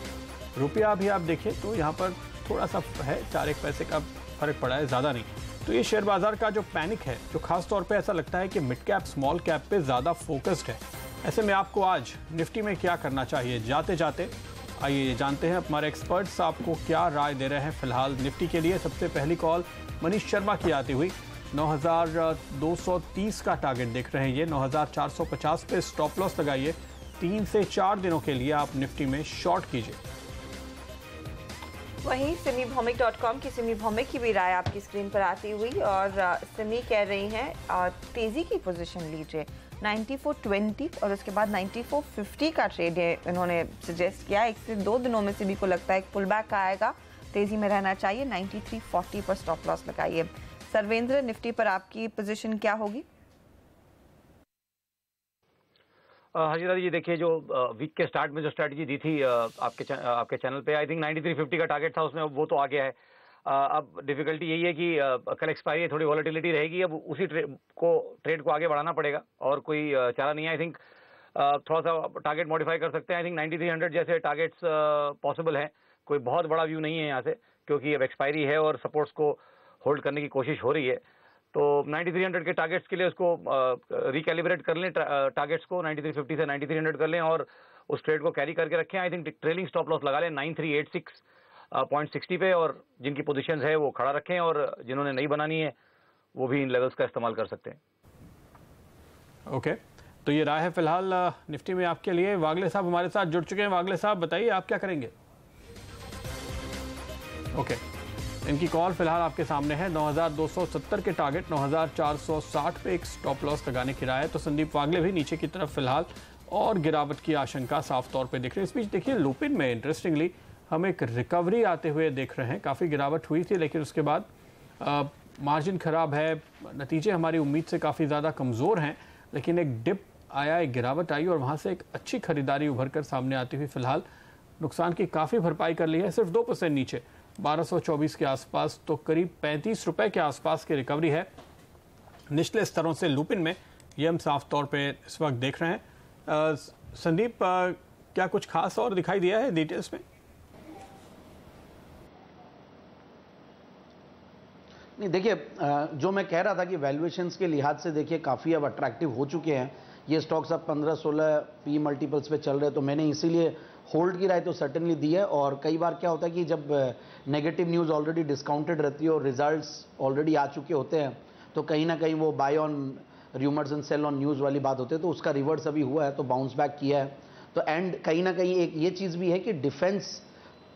रुपया भी आप देखें तो यहाँ पर थोड़ा सा है, 4 पैसे का फर्क पड़ा है, ज़्यादा नहीं। तो ये शेयर बाजार का जो पैनिक है, जो खास तौर पे ऐसा लगता है कि मिड कैप स्मॉल कैप पे ज़्यादा फोकस्ड है, ऐसे में आपको आज निफ्टी में क्या करना चाहिए। जाते जाते आइए जानते हैं हमारे एक्सपर्ट्स आपको क्या राय दे रहे हैं फिलहाल निफ्टी के लिए। सबसे पहली कॉल मनीष शर्मा की आती हुई। 9,230 का टारगेट देख रहे हैं ये, 9,450 पे स्टॉप लॉस लगाइए। 3 से 4 दिनों के लिए आप निफ्टी में शॉर्ट कीजिए। वहीं सिमी भौमिक.com की सिमी भौमिक की भी राय आपकी स्क्रीन पर आती हुई और सिमी कह रही हैं तेजी की पोजीशन लीजिए 94.20 और उसके बाद 94.50 का ट्रेड है इन्होंने सजेस्ट किया। 1 से 2 दिनों में सिमी को लगता है एक पुल बैक आएगा, तेजी में रहना चाहिए। 93.40 पर स्टॉप लॉस लगाइए। सर्वेंद्र, निफ्टी पर आपकी पोजीशन क्या होगी? हाजिरा जी, देखिए जो वीक के स्टार्ट में जो स्ट्रेटजी दी थी आपके चैनल पे, आई थिंक 93.50 का टारगेट था, उसमें वो तो आ गया है। अब डिफिकल्टी यही है कि कल एक्सपायरी है, थोड़ी वॉलेटिलिटी रहेगी, अब उसी ट्रेड को आगे बढ़ाना पड़ेगा और कोई चारा नहीं है। आई थिंक थोड़ा सा टारगेट मॉडिफाई कर सकते हैं। आई थिंक 9300 जैसे टारगेट्स पॉसिबल हैं, कोई बहुत बड़ा व्यू नहीं है यहाँ से, क्योंकि अब एक्सपायरी है और सपोर्ट्स को होल्ड करने की कोशिश हो रही है। तो 9300 के टारगेट्स के लिए उसको रिकैलिब्रेट कर लें, टारगेट्स को 9350 से 9300 कर लें और उस ट्रेड को कैरी करके रखें। I think trailing stop loss लगा लें 9386.60 पे, और जिनकी पोजीशंस है वो खड़ा रखें और जिन्होंने नहीं बनानी है वो भी इन लेवल्स का इस्तेमाल कर सकते हैं। ओके, तो ये राय है फिलहाल निफ्टी में आपके लिए। वागले साहब हमारे साथ जुड़ चुके हैं। वागले साहब बताइए आप क्या करेंगे? ओके, इनकी कॉल फिलहाल आपके सामने है। 9,270 के टारगेट, 9,460 पे एक स्टॉप लॉस लगाने की राय है। तो संदीप वागले भी नीचे की तरफ फिलहाल और गिरावट की आशंका साफ तौर पे दिख रही है। इस बीच देखिए लुपिन में इंटरेस्टिंगली हम एक रिकवरी आते हुए देख रहे हैं। काफ़ी गिरावट हुई थी लेकिन उसके बाद मार्जिन खराब है, नतीजे हमारी उम्मीद से काफ़ी ज़्यादा कमज़ोर हैं, लेकिन एक डिप आया, एक गिरावट आई और वहाँ से एक अच्छी खरीदारी उभर कर सामने आती हुई फिलहाल नुकसान की काफ़ी भरपाई कर ली है। सिर्फ 2% नीचे 1224 के आसपास, तो करीब 35 रुपए के आसपास की रिकवरी है निचले स्तरों से लुपिन में, ये हम साफ तौर पे इस वक्त देख रहे हैं। संदीप, क्या कुछ खास और दिखाई दिया है डिटेल्स में? नहीं, देखिए जो मैं कह रहा था कि वैल्यूएशंस के लिहाज से देखिए काफ़ी अब अट्रैक्टिव हो चुके हैं ये स्टॉक्स। अब 15-16 पी मल्टीपल्स पे चल रहे हैं, तो मैंने इसीलिए होल्ड की राय तो सर्टेनली दी है। और कई बार क्या होता है कि जब नेगेटिव न्यूज़ ऑलरेडी डिस्काउंटेड रहती है और रिजल्ट्स ऑलरेडी आ चुके होते हैं, तो कहीं ना कहीं वो buy on rumours and sell on news वाली बात होती है। तो उसका रिवर्स अभी हुआ है, तो बाउंस बैक किया है। तो एंड कहीं ना कहीं एक ये चीज़ भी है कि डिफेंस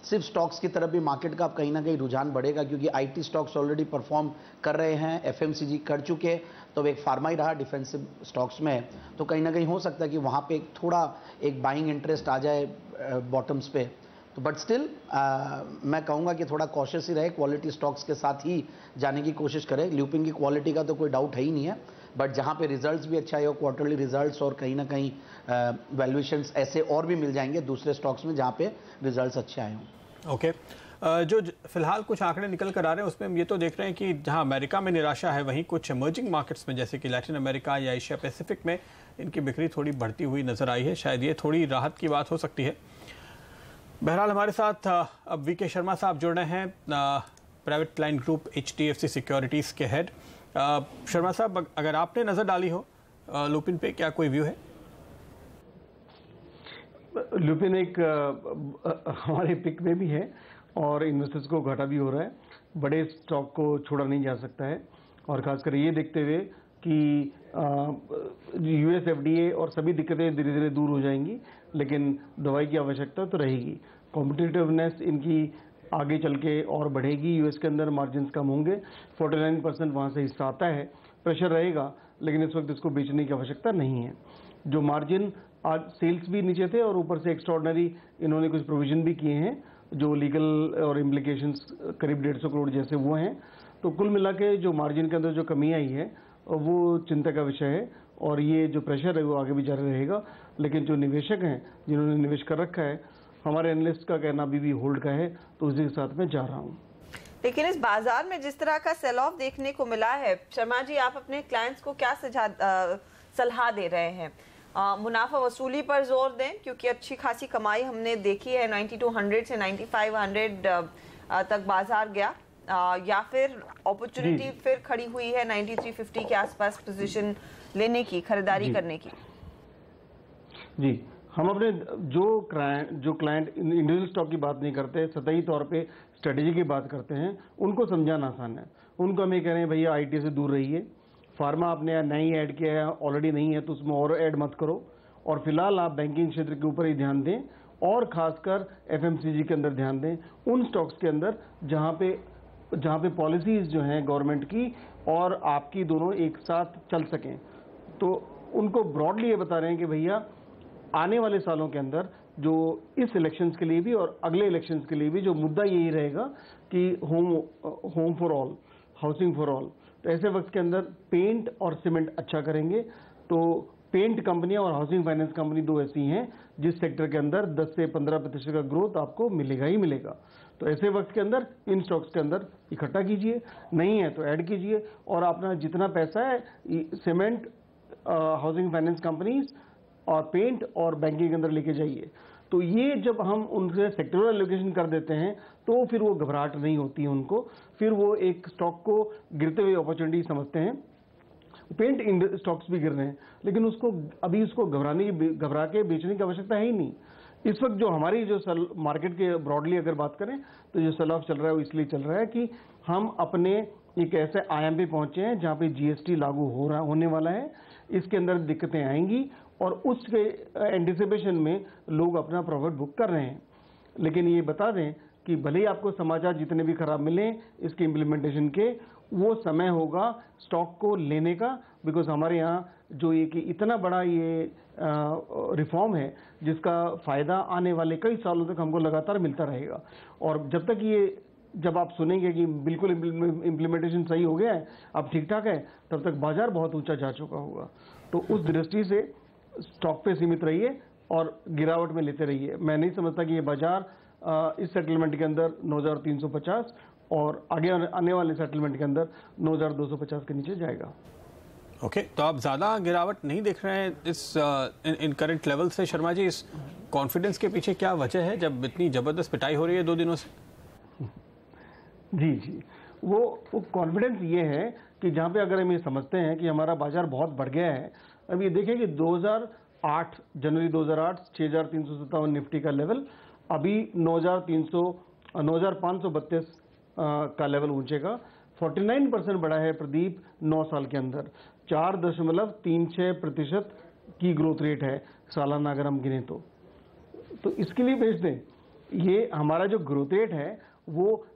सिर्फ स्टॉक्स की तरफ भी मार्केट का अब कहीं ना कहीं रुझान बढ़ेगा, क्योंकि आईटी स्टॉक्स ऑलरेडी परफॉर्म कर रहे हैं, एफएमसीजी कर चुके, तो एक फार्मा ही रहा डिफेंसिव स्टॉक्स में, तो कहीं ना कहीं हो सकता है कि वहाँ पे एक बाइंग इंटरेस्ट आ जाए बॉटम्स पे। तो बट स्टिल मैं कहूँगा कि थोड़ा कॉशियस ही रहे, क्वालिटी स्टॉक्स के साथ ही जाने की कोशिश करें। ल्यूपिन की क्वालिटी का तो कोई डाउट है ही नहीं है, बट जहाँ पे रिजल्ट्स भी अच्छा है, क्वार्टरली रिजल्ट्स, और कहीं ना कहीं वैल्यूएशंस ऐसे और भी मिल जाएंगे दूसरे स्टॉक्स में जहाँ पे रिजल्ट्स अच्छे आए हों। ओके, जो फिलहाल कुछ आंकड़े निकल कर आ रहे हैं उसमें हम ये तो देख रहे हैं कि जहां अमेरिका में निराशा है, वहीं कुछ इमर्जिंग मार्केट्स में जैसे कि लैटिन अमेरिका या एशिया पैसिफिक में इनकी बिक्री थोड़ी बढ़ती हुई नजर आई है। शायद ये थोड़ी राहत की बात हो सकती है। बहरहाल हमारे साथ अब वीके शर्मा साहब जुड़ रहे हैं, private client group HDFC securities के हेड। शर्मा साहब, अगर आपने नज़र डाली हो लुपिन पे, क्या कोई व्यू है? लुपिन एक हमारे पिक में भी है और इन्वेस्टर्स को घाटा भी हो रहा है। बड़े स्टॉक को छोड़ा नहीं जा सकता है, और खासकर ये देखते हुए कि US FDA और सभी दिक्कतें धीरे धीरे दूर हो जाएंगी, लेकिन दवाई की आवश्यकता तो रहेगी। कॉम्पिटिटिवनेस इनकी आगे चल के और बढ़ेगी। US के अंदर मार्जिन्स कम होंगे, 49% वहाँ से हिस्सा आता है, प्रेशर रहेगा, लेकिन इस वक्त इसको बेचने की आवश्यकता नहीं है। जो मार्जिन आज सेल्स भी नीचे थे और ऊपर से एक्स्ट्राऑर्डिनरी इन्होंने कुछ प्रोविजन भी किए हैं, जो लीगल और इम्प्लीकेशंस करीब 150 करोड़ जैसे वो हैं। तो कुल मिला के जो मार्जिन के अंदर जो कमी आई है वो चिंता का विषय है, और ये जो प्रेशर है वो आगे भी जारी रहेगा। लेकिन जो निवेशक हैं जिन्होंने निवेश कर रखा है, हमारे एनालिस्ट का कहना अभी भी होल्ड का है, तो उसी के साथ मैं जा रहा हूँ। लेकिन इस बाजार में जिस तरह का सेल ऑफ देखने को मिला है, शर्मा जी, आप अपने क्लाइंट्स को क्या सलाह दे रहे हैं? मुनाफा वसूली पर जोर दें, क्योंकि अच्छी खासी कमाई हमने देखी है, 9200 से 9500 तक बाजार गया, या फिर अपॉर्चुनिटी फिर खड़ी हुई है 9350 के आसपास पोजीशन लेने की, खरीदारी करने की? जी, हम अपने जो क्लाइंट इंडिविजुअल स्टॉक की बात नहीं करते, सतही तौर पे स्ट्रेटेजी की बात करते हैं, उनको समझाना आसान है। उनको हम ये कह रहे हैं भैया IT से दूर रहिए, फार्मा आपने नई ऐड किया है, ऑलरेडी नहीं है तो उसमें और ऐड मत करो, और फिलहाल आप बैंकिंग क्षेत्र के ऊपर ही ध्यान दें, और खासकर FMCG के अंदर ध्यान दें, उन स्टॉक्स के अंदर जहां पे पॉलिसीज जो हैं गवर्नमेंट की और आपकी दोनों एक साथ चल सकें। तो उनको ब्रॉडली ये बता रहे हैं कि भैया आने वाले सालों के अंदर जो इस इलेक्शंस के लिए भी और अगले इलेक्शंस के लिए भी जो मुद्दा यही रहेगा कि home for all, housing for all. तो ऐसे वक्त के अंदर पेंट और सीमेंट अच्छा करेंगे। तो पेंट कंपनियां और हाउसिंग फाइनेंस कंपनी दो ऐसी हैं जिस सेक्टर के अंदर 10 से 15% का ग्रोथ आपको मिलेगा ही मिलेगा। तो ऐसे वक्त के अंदर इन स्टॉक्स के अंदर इकट्ठा कीजिए, नहीं है तो ऐड कीजिए, और अपना जितना पैसा है सीमेंट, हाउसिंग फाइनेंस कंपनीज और पेंट और बैंकिंग के अंदर लेके जाइए। तो ये जब हम उनसे सेक्टरल एलोकेशन कर देते हैं तो फिर वो घबराहट नहीं होती है उनको, फिर वो एक स्टॉक को गिरते हुए अपॉर्चुनिटी समझते हैं। पेंट स्टॉक्स भी गिर रहे हैं, लेकिन उसको घबरा के बेचने की आवश्यकता है ही नहीं। इस वक्त जो हमारी जो मार्केट के ब्रॉडली अगर बात करें तो जो सेल ऑफ चल रहा है वो इसलिए चल रहा है कि हम अपने एक ऐसे आयाम पे पहुंचे हैं जहां पे GST लागू होने वाला है। इसके अंदर दिक्कतें आएंगी और उसके एंटिसिपेशन में लोग अपना प्रॉफिट बुक कर रहे हैं। लेकिन ये बता दें कि भले ही आपको समाचार जितने भी खराब मिले इसके इम्प्लीमेंटेशन के, वो समय होगा स्टॉक को लेने का, बिकॉज हमारे यहाँ जो ये कि इतना बड़ा ये रिफॉर्म है जिसका फायदा आने वाले कई सालों तक हमको लगातार मिलता रहेगा। और जब आप सुनेंगे कि बिल्कुल इम्प्लीमेंटेशन सही हो गया है, अब ठीक ठाक है, तब तक बाजार बहुत ऊंचा जा चुका होगा। तो उस दृष्टि से स्टॉक पे सीमित रहिए और गिरावट में लेते रहिए। मैं नहीं समझता कि ये बाजार इस सेटलमेंट के अंदर 9350 और आगे आने वाले सेटलमेंट के अंदर 9250 के नीचे जाएगा। ओके, तो आप ज्यादा गिरावट नहीं देख रहे हैं इस इन करंट लेवल से? शर्मा जी, इस कॉन्फिडेंस के पीछे क्या वजह है जब इतनी जबरदस्त पिटाई हो रही है 2 दिनों से? जी, वो कॉन्फिडेंस ये है कि जहां पे अगर हम ये समझते हैं कि हमारा बाजार बहुत बढ़ गया है। अब ये देखें कि जनवरी 2008 6357 निफ्टी का लेवल, अभी 9532 का लेवल ऊंचेगा। 49% बढ़ा है प्रदीप 9 साल के अंदर। 4.36% की ग्रोथ रेट है सालाना अगर हम गिने तो इसके लिए भेज दें ये हमारा जो ग्रोथ रेट है वो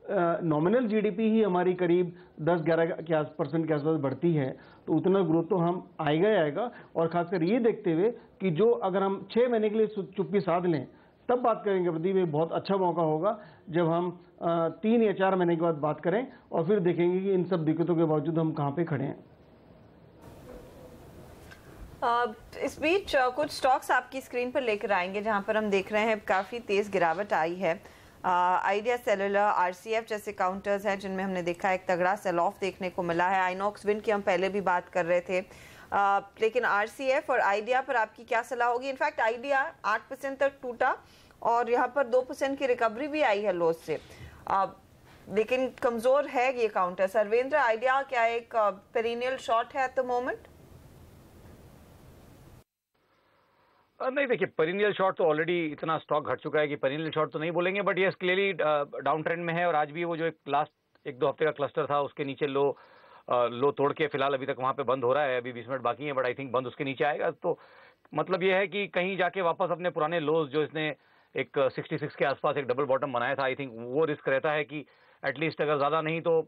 नॉमिनल जीडीपी ही हमारी करीब 10-11% के आसपास बढ़ती है, तो उतना ग्रोथ तो हम आएगा ही आएगा। और खासकर ये देखते हुए कि जो अगर हम 6 महीने के लिए चुप्पी साध लें तब बात करेंगे प्रदीप, ये बहुत अच्छा मौका होगा जब हम 3 या 4 महीने के बाद बात करें और फिर देखेंगे कि इन सब दिक्कतों के बावजूद हम कहाँ पे खड़े हैं। इस बीच कुछ स्टॉक्स आपकी स्क्रीन पर लेकर आएंगे जहां पर हम देख रहे हैं काफी तेज गिरावट आई है। आइडिया सेलुलर, आरसीएफ जैसे काउंटर्स हैं जिनमें हमने देखा एक तगड़ा सेल ऑफ देखने को मिला है। आइनॉक्स विंड की हम पहले भी बात कर रहे थे, लेकिन आरसीएफ और आइडिया पर आपकी क्या सलाह होगी? इनफैक्ट आइडिया 8% तक टूटा और यहाँ पर 2% की रिकवरी भी आई है लोस से, लेकिन कमजोर है ये काउंटर। सर्वेंद्र, आइडिया क्या एक पेरिनियल शॉर्ट है एट द मोमेंट? नहीं, देखिए पेरिनियल शॉर्ट तो ऑलरेडी इतना स्टॉक घट चुका है कि पेरिनियल शॉर्ट तो नहीं बोलेंगे, बट ये क्लियरली डाउन ट्रेंड में है। और आज भी वो जो एक लास्ट 1-2 हफ्ते का क्लस्टर था उसके नीचे लो तोड़ के फिलहाल अभी तक वहां पे बंद हो रहा है। अभी 20 मिनट बाकी है, बट आई थिंक बंद उसके नीचे आएगा। तो मतलब ये है कि कहीं जाके वापस अपने पुराने लोज जो इसने एक 66 के आसपास एक डबल बॉटम बनाया था, आई थिंक वो रिस्क रहता है कि एटलीस्ट अगर ज्यादा नहीं तो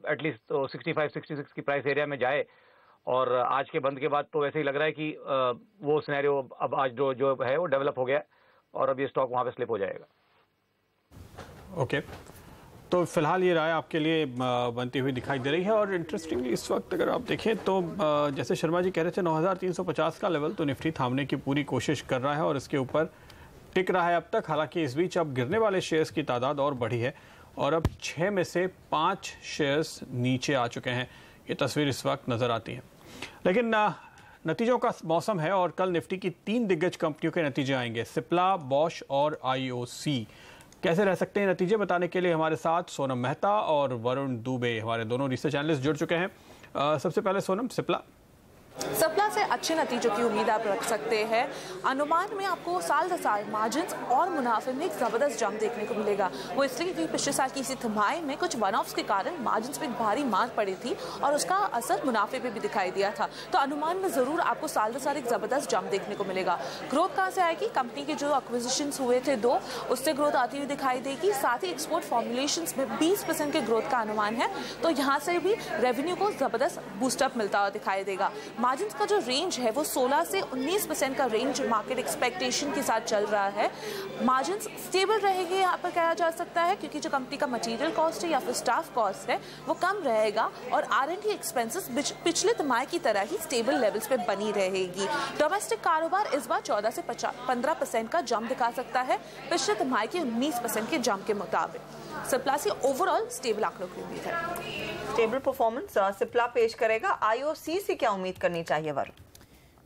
एटलीस्ट तो 65-66 की प्राइस एरिया में जाए। और आज के बंद के बाद तो वैसे ही लग रहा है कि वो सिनेरियो अब आज जो है वो डेवलप हो गया और अब ये स्टॉक वहां पे स्लिप हो जाएगा। ओके, तो फिलहाल ये राय आपके लिए बनती हुई दिखाई दे रही है। और इंटरेस्टिंगली इस वक्त अगर आप देखें तो जैसे शर्मा जी कह रहे थे 9350 का लेवल तो निफ्टी थामने की पूरी कोशिश कर रहा है और इसके ऊपर टिक रहा है अब तक। हालांकि इस बीच अब गिरने वाले शेयर्स की तादाद और बढ़ी है और अब 6 में से 5 शेयर्स नीचे आ चुके हैं। ये तस्वीर इस वक्त नजर आती है। लेकिन नतीजों का मौसम है और कल निफ्टी की 3 दिग्गज कंपनियों के नतीजे आएंगे, सिप्ला, बॉश और आईओसी। कैसे रह सकते हैं नतीजे, बताने के लिए हमारे साथ सोनम मेहता और वरुण दुबे हमारे दोनों रिसर्च एनालिस्ट जुड़ चुके हैं। सबसे पहले सोनम, सिप्ला से अच्छे नतीजों की उम्मीद आप रख सकते हैं। अनुमान में आपको साल दर साल मार्जिन और मुनाफे में एक जबरदस्त जंप देखने को मिलेगा। वो इसलिए कि पिछले साल की इसी तिमाही में कुछ वन ऑफ्स के कारण मार्जिन पे एक भारी मार पड़ी थी और उसका असर मुनाफे पे भी दिखाई दिया था। तो अनुमान में जरूर आपको साल दर साल एक जबरदस्त जंप देखने को मिलेगा। ग्रोथ कहाँ से आएगी? कंपनी के जो एक्विजिशन हुए थे 2, उससे ग्रोथ आती हुई दिखाई देगी। साथ ही एक्सपोर्ट फॉर्मुलेशन में 20% के ग्रोथ का अनुमान है, तो यहाँ से भी रेवेन्यू को जबरदस्त बूस्टअप मिलता हुआ दिखाई देगा। मार्जिन का जो रेंज है वो 16 से 19% का रेंज मार्केट एक्सपेक्टेशन के साथ चल रहा है। मार्जिन स्टेबल रहेंगे यहाँ पर कहा जा सकता है, क्योंकि जो कंपनी का मटेरियल कॉस्ट है या फिर स्टाफ कॉस्ट है वो कम रहेगा और R&D एक्सपेंसेस पिछले तिमाही की तरह ही स्टेबल लेवल्स पे बनी रहेगी। डोमेस्टिक कारोबार इस बार 14 से 15% का जंप दिखा सकता है, पिछले तिमाही के 19% के जंप के मुताबिक। सिप्ला से ओवरऑल स्टेबल आंकड़ों की उम्मीद है। स्टेबल परफॉर्मेंस सिप्ला पेश करेगा। आईओसी से क्या उम्मीद करनी चाहिए वरुण?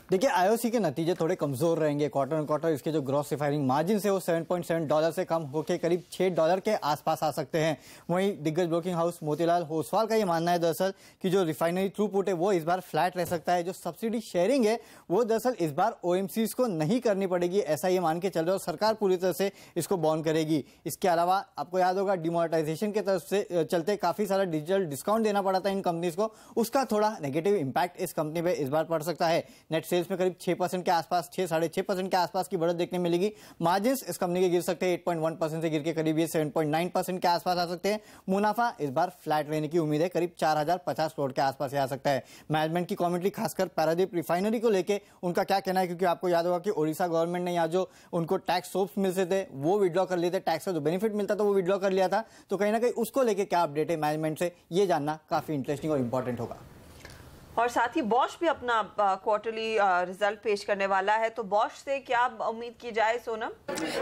देखिए, आईओसी के नतीजे थोड़े कमजोर रहेंगे क्वार्टर ऑन क्वार्टर। इसके जो ग्रॉस रिफाइनिंग मार्जिन है वो $7.7 से कम होकर करीब $6 के आसपास आ सकते हैं। वहीं दिग्गज ब्रोकिंग हाउस मोतीलाल ओसवाल का ये मानना है दरअसल कि जो रिफाइनरी थ्रूपुट है वो इस बार फ्लैट रह सकता है। जो सब्सिडी शेयरिंग है वो दरअसल इस बार ओएमसीज को नहीं करनी पड़ेगी, ऐसा ये मान के चल रहा है और सरकार पूरी तरह से इसको बॉन्ड करेगी। इसके अलावा आपको याद होगा डिमोनेटाइजेशन के तरफ से चलते काफी सारा डिजिटल डिस्काउंट देना पड़ा था इन कंपनीज को, उसका थोड़ा नेगेटिव इंपैक्ट इस कंपनी पे इस बार पड़ सकता है। नेट सेल्स में करीब 6% के आसपास 6-6.5% के आसपास की बढ़त देखने मिलेगी। मार्जिन इस कंपनी के गिर सकते हैं 8.1% से गिर के करीब ये 7.9% के आसपास आ सकते हैं। मुनाफा इस बार फ्लैट रहने की उम्मीद है, करीब 4050 करोड़ के आसपास आ सकता है। मैनेजमेंट की कमेंट्री खासकर पैरादीप रिफाइनरी को लेके उनका क्या कहना है, क्योंकि आपको याद होगा कि ओडिशा गवर्नमेंट ने यहाँ जो उनको टैक्स सोप्स मिलते थे वो विड्रॉ कर लिए थे, टैक्स का जो बेनिफिट मिलता था वो विड्रॉ कर लिया था। तो कहीं ना कहीं उसको लेके क्या अपडेट है मैनेजमेंट से, ये जानना काफी इंटरेस्टिंग और इंपॉर्टेंट होगा। और साथ ही बॉश भी अपना क्वार्टरली रिजल्ट पेश करने वाला है, तो बॉश से क्या उम्मीद की जाए सोनम?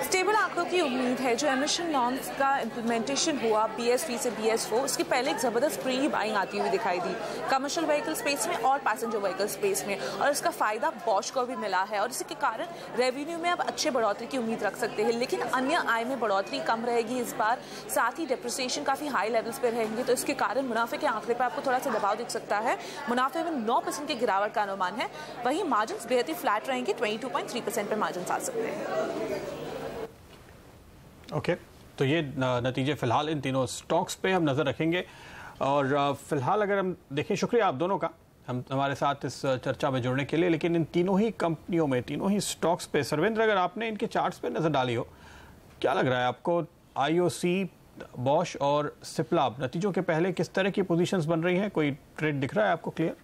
स्टेबल आंकड़ों की उम्मीद है। जो एमिशन नॉर्म्स का इम्प्लीमेंटेशन हुआ BS3 से BS4, उसके पहले एक जबरदस्त प्री बाइंग आती हुई दिखाई दी कमर्शियल व्हीकल स्पेस में और पैसेंजर व्हीकल स्पेस में, और इसका फायदा बॉश को भी मिला है और इसी के कारण रेवेन्यू में अब अच्छे बढ़ोतरी की उम्मीद रख सकते हैं। लेकिन अन्य आय में बढ़ोतरी कम रहेगी इस बार, साथ ही डेप्रिसिएशन काफी हाई लेवल्स पे रहेंगे, तो इसके कारण मुनाफे के आंकड़े पर आपको थोड़ा सा दबाव दिख सकता है। मुनाफे में 9% की गिरावट का अनुमान है। वहीं मार्जिन बेहद ही फ्लैट रहेंगे, 22.3% पे मार्जिन आ सकते हैं। ओके, तो ये नतीजे फिलहाल इन तीनों स्टॉक्स पे हम नजर रखेंगे। और फिलहाल अगर हम देखें, शुक्रिया आप दोनों का हमारे साथ इस चर्चा में जुड़ने के लिए। लेकिन इन तीनों ही कंपनियों में, तीनों ही स्टॉक्स पे सर्वेंद्र, अगर आपने इनके चार्ट्स पे नजर डाली हो क्या लग रहा है आपको, आईओसी, बॉश और सिप्ला नतीजों के पहले किस तरह की पोजीशंस बन रही हैं? कोई ट्रेड दिख रहा है आपको क्लियर?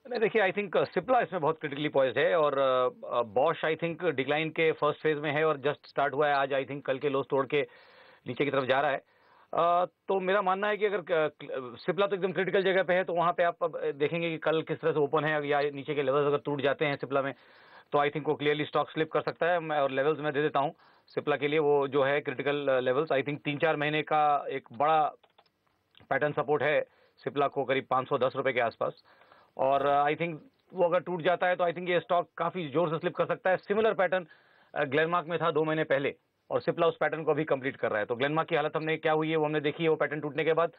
नहीं, देखिए आई थिंक सिप्ला इसमें बहुत क्रिटिकली पॉइज्ड है और बॉश आई थिंक डिक्लाइन के फर्स्ट फेज में है और जस्ट स्टार्ट हुआ है आज। आई थिंक कल के लोस तोड़ के नीचे की तरफ जा रहा है। तो मेरा मानना है कि अगर सिप्ला तो एकदम क्रिटिकल जगह पे है तो वहां पे आप देखेंगे कि कल किस तरह से ओपन है या नीचे के लेवल्स अगर टूट जाते हैं सिप्ला में तो आई थिंक वो क्लियरली स्टॉक स्लिप कर सकता है। और लेवल्स मैं दे देता हूँ सिप्ला के लिए, वो जो है क्रिटिकल लेवल्स आई थिंक 3-4 महीने का एक बड़ा पैटर्न सपोर्ट है सिप्ला को करीब 510 रुपए के आसपास। और आई थिंक वो अगर टूट जाता है तो आई थिंक ये स्टॉक काफी जोर से स्लिप कर सकता है। सिमिलर पैटर्न ग्लेनमार्क में था 2 महीने पहले और सिप्ला उस पैटर्न को अभी कंप्लीट कर रहा है। तो ग्लेनमार्क की हालत हमने क्या हुई है वो हमने देखी है, वो पैटर्न टूटने के बाद।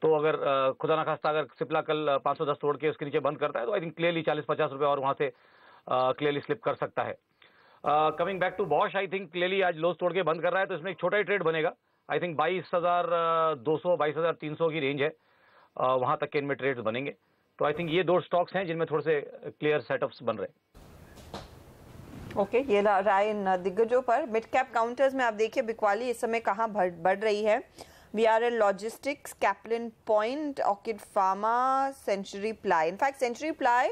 तो अगर खुदा ना खास्ता अगर सिप्ला कल 510 तोड़ के उसके नीचे बंद करता है तो आई थिंक क्लियरली 40-50 रुपए और वहां से क्लियरली स्लिप कर सकता है। Coming back to Bosch, I think clearly आज लोस तोड़ के बंद कर रहा है तो इसमें एक छोटा ही ट्रेड बनेगा। आई थिंक 22,200 22,300 की रेंज है, वहां तक के इनमें ट्रेड्स बनेंगे। तो आई थिंक ये 2 स्टॉक्स हैं जिनमें थोड़े से क्लियर सेटअप्स बन रहे हैं। ओके, ये राय इन दिग्गजों पर। मिड कैप काउंटर्स में आप देखिए बिकवाली इस समय कहाँ बढ़ रही है। VRL logistics, Caplin point, Orchid pharma, Century ply. In fact Century ply,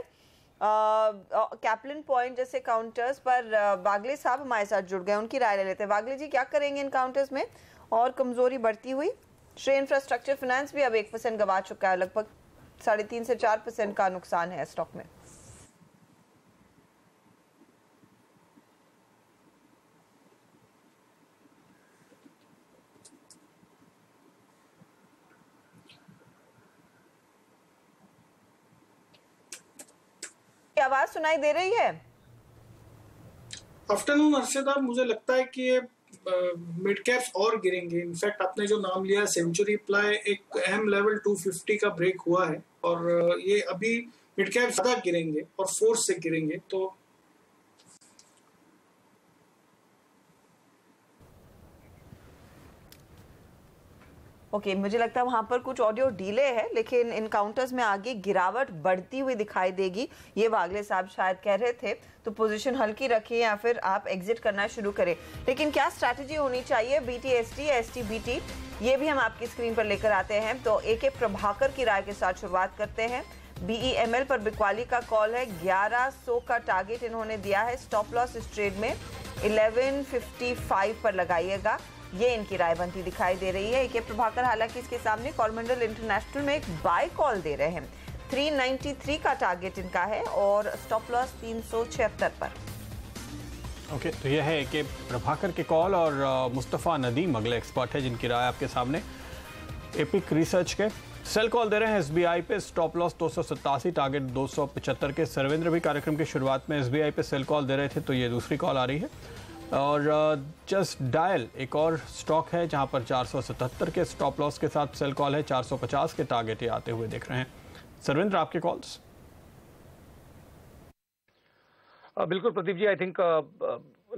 Caplin point जैसे काउंटर्स पर वागले साहब हमारे साथ जुड़ गए, उनकी राय ले लेते हैं। वागले जी, क्या करेंगे इन काउंटर्स में? और कमजोरी बढ़ती हुई श्रेय इंफ्रास्ट्रक्चर फाइनेंस भी अब 1% गवा चुका है, लगभग 3.5 से 4% का नुकसान है स्टॉक में। आवाज सुनाई दे रही है? आफ्टरनून अर्शदा, मुझे लगता है कि ये मिड कैप्स और गिरेंगे। इनफैक्ट आपने जो नाम लिया सेंचुरी प्लाई, एक अहम लेवल 250 का ब्रेक हुआ है और ये अभी मिड कैप्स ज्यादा गिरेंगे और फोर्स से गिरेंगे। तो ओके, मुझे लगता है वहां पर कुछ ऑडियो डिले है, लेकिन इन काउंटर्स में आगे गिरावट बढ़ती हुई दिखाई देगी, ये वागले साहब शायद कह रहे थे। तो पोजीशन हल्की रखिए या फिर आप एग्जिट करना शुरू करें। लेकिन क्या स्ट्रैटेजी होनी चाहिए BTST, STBT, ये भी हम आपकी स्क्रीन पर लेकर आते हैं। तो AK प्रभाकर की राय के साथ शुरुआत करते हैं। BEML पर बिकवाली का कॉल है, 1100 का टारगेट इन्होंने दिया है। स्टॉप लॉस इस ट्रेड में 1155 पर लगाइएगा, ये इनकी राय बनती दिखाई दे रही है। AK प्रभाकर हालांकि इसके सामने कॉरमंडल इंटरनेशनल में एक बाय कॉल दे रहे हैं। 393 का टारगेट इनका है और स्टॉप लॉस 376 पर। ओके, तो यह है AK प्रभाकर के कॉल और मुस्तफ़ा नदीम अगले एक्सपर्ट है जिनकी राय आपके सामने। एपिक रिसर्च के सेल कॉल दे रहे हैं SBI पे, स्टॉप लॉस 287, टारगेट 275 के। सर्वेंद्र भी कार्यक्रम की शुरुआत में SBI पे सेल कॉल दे रहे थे, तो ये दूसरी कॉल आ रही है। और जस्ट डायल एक और स्टॉक है जहां पर 477 के स्टॉप लॉस के साथ सेल कॉल है, 450 के टारगेट ये आते हुए देख रहे हैं। सर्वेंद्र, आपके कॉल्स? बिल्कुल Pradeep ji, I think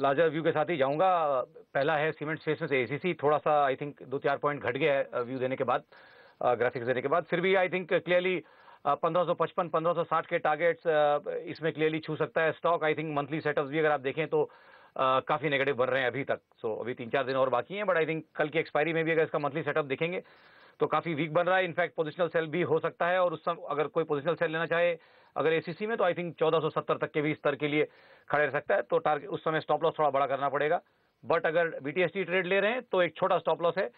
larger view के साथ ही जाऊंगा। पहला है सीमेंट स्पेस में से ACC, थोड़ा सा आई थिंक 2-4 पॉइंट घट गया है व्यू देने के बाद, ग्राफिक्स देने के बाद। फिर भी आई थिंक क्लियरली 1555, 1560 के टारगेट्स इसमें क्लियरली छू सकता है stock. I think monthly setups भी अगर आप देखें तो काफी नेगेटिव बन रहे हैं अभी तक। सो अभी 3-4 दिन और बाकी हैं, बट आई थिंक कल की एक्सपायरी में भी अगर इसका मंथली सेटअप देखेंगे तो काफी वीक बन रहा है। इनफैक्ट पोजिशनल सेल भी हो सकता है और उस समय अगर कोई पोजिशनल सेल लेना चाहे अगर ACC में तो आई थिंक 1470 तक के भी स्तर के लिए खड़े रह सकता है। तो टारगेट उस समय स्टॉप लॉस थोड़ा बड़ा करना पड़ेगा। बट अगर BTST ट्रेड ले रहे हैं तो एक छोटा स्टॉप लॉस है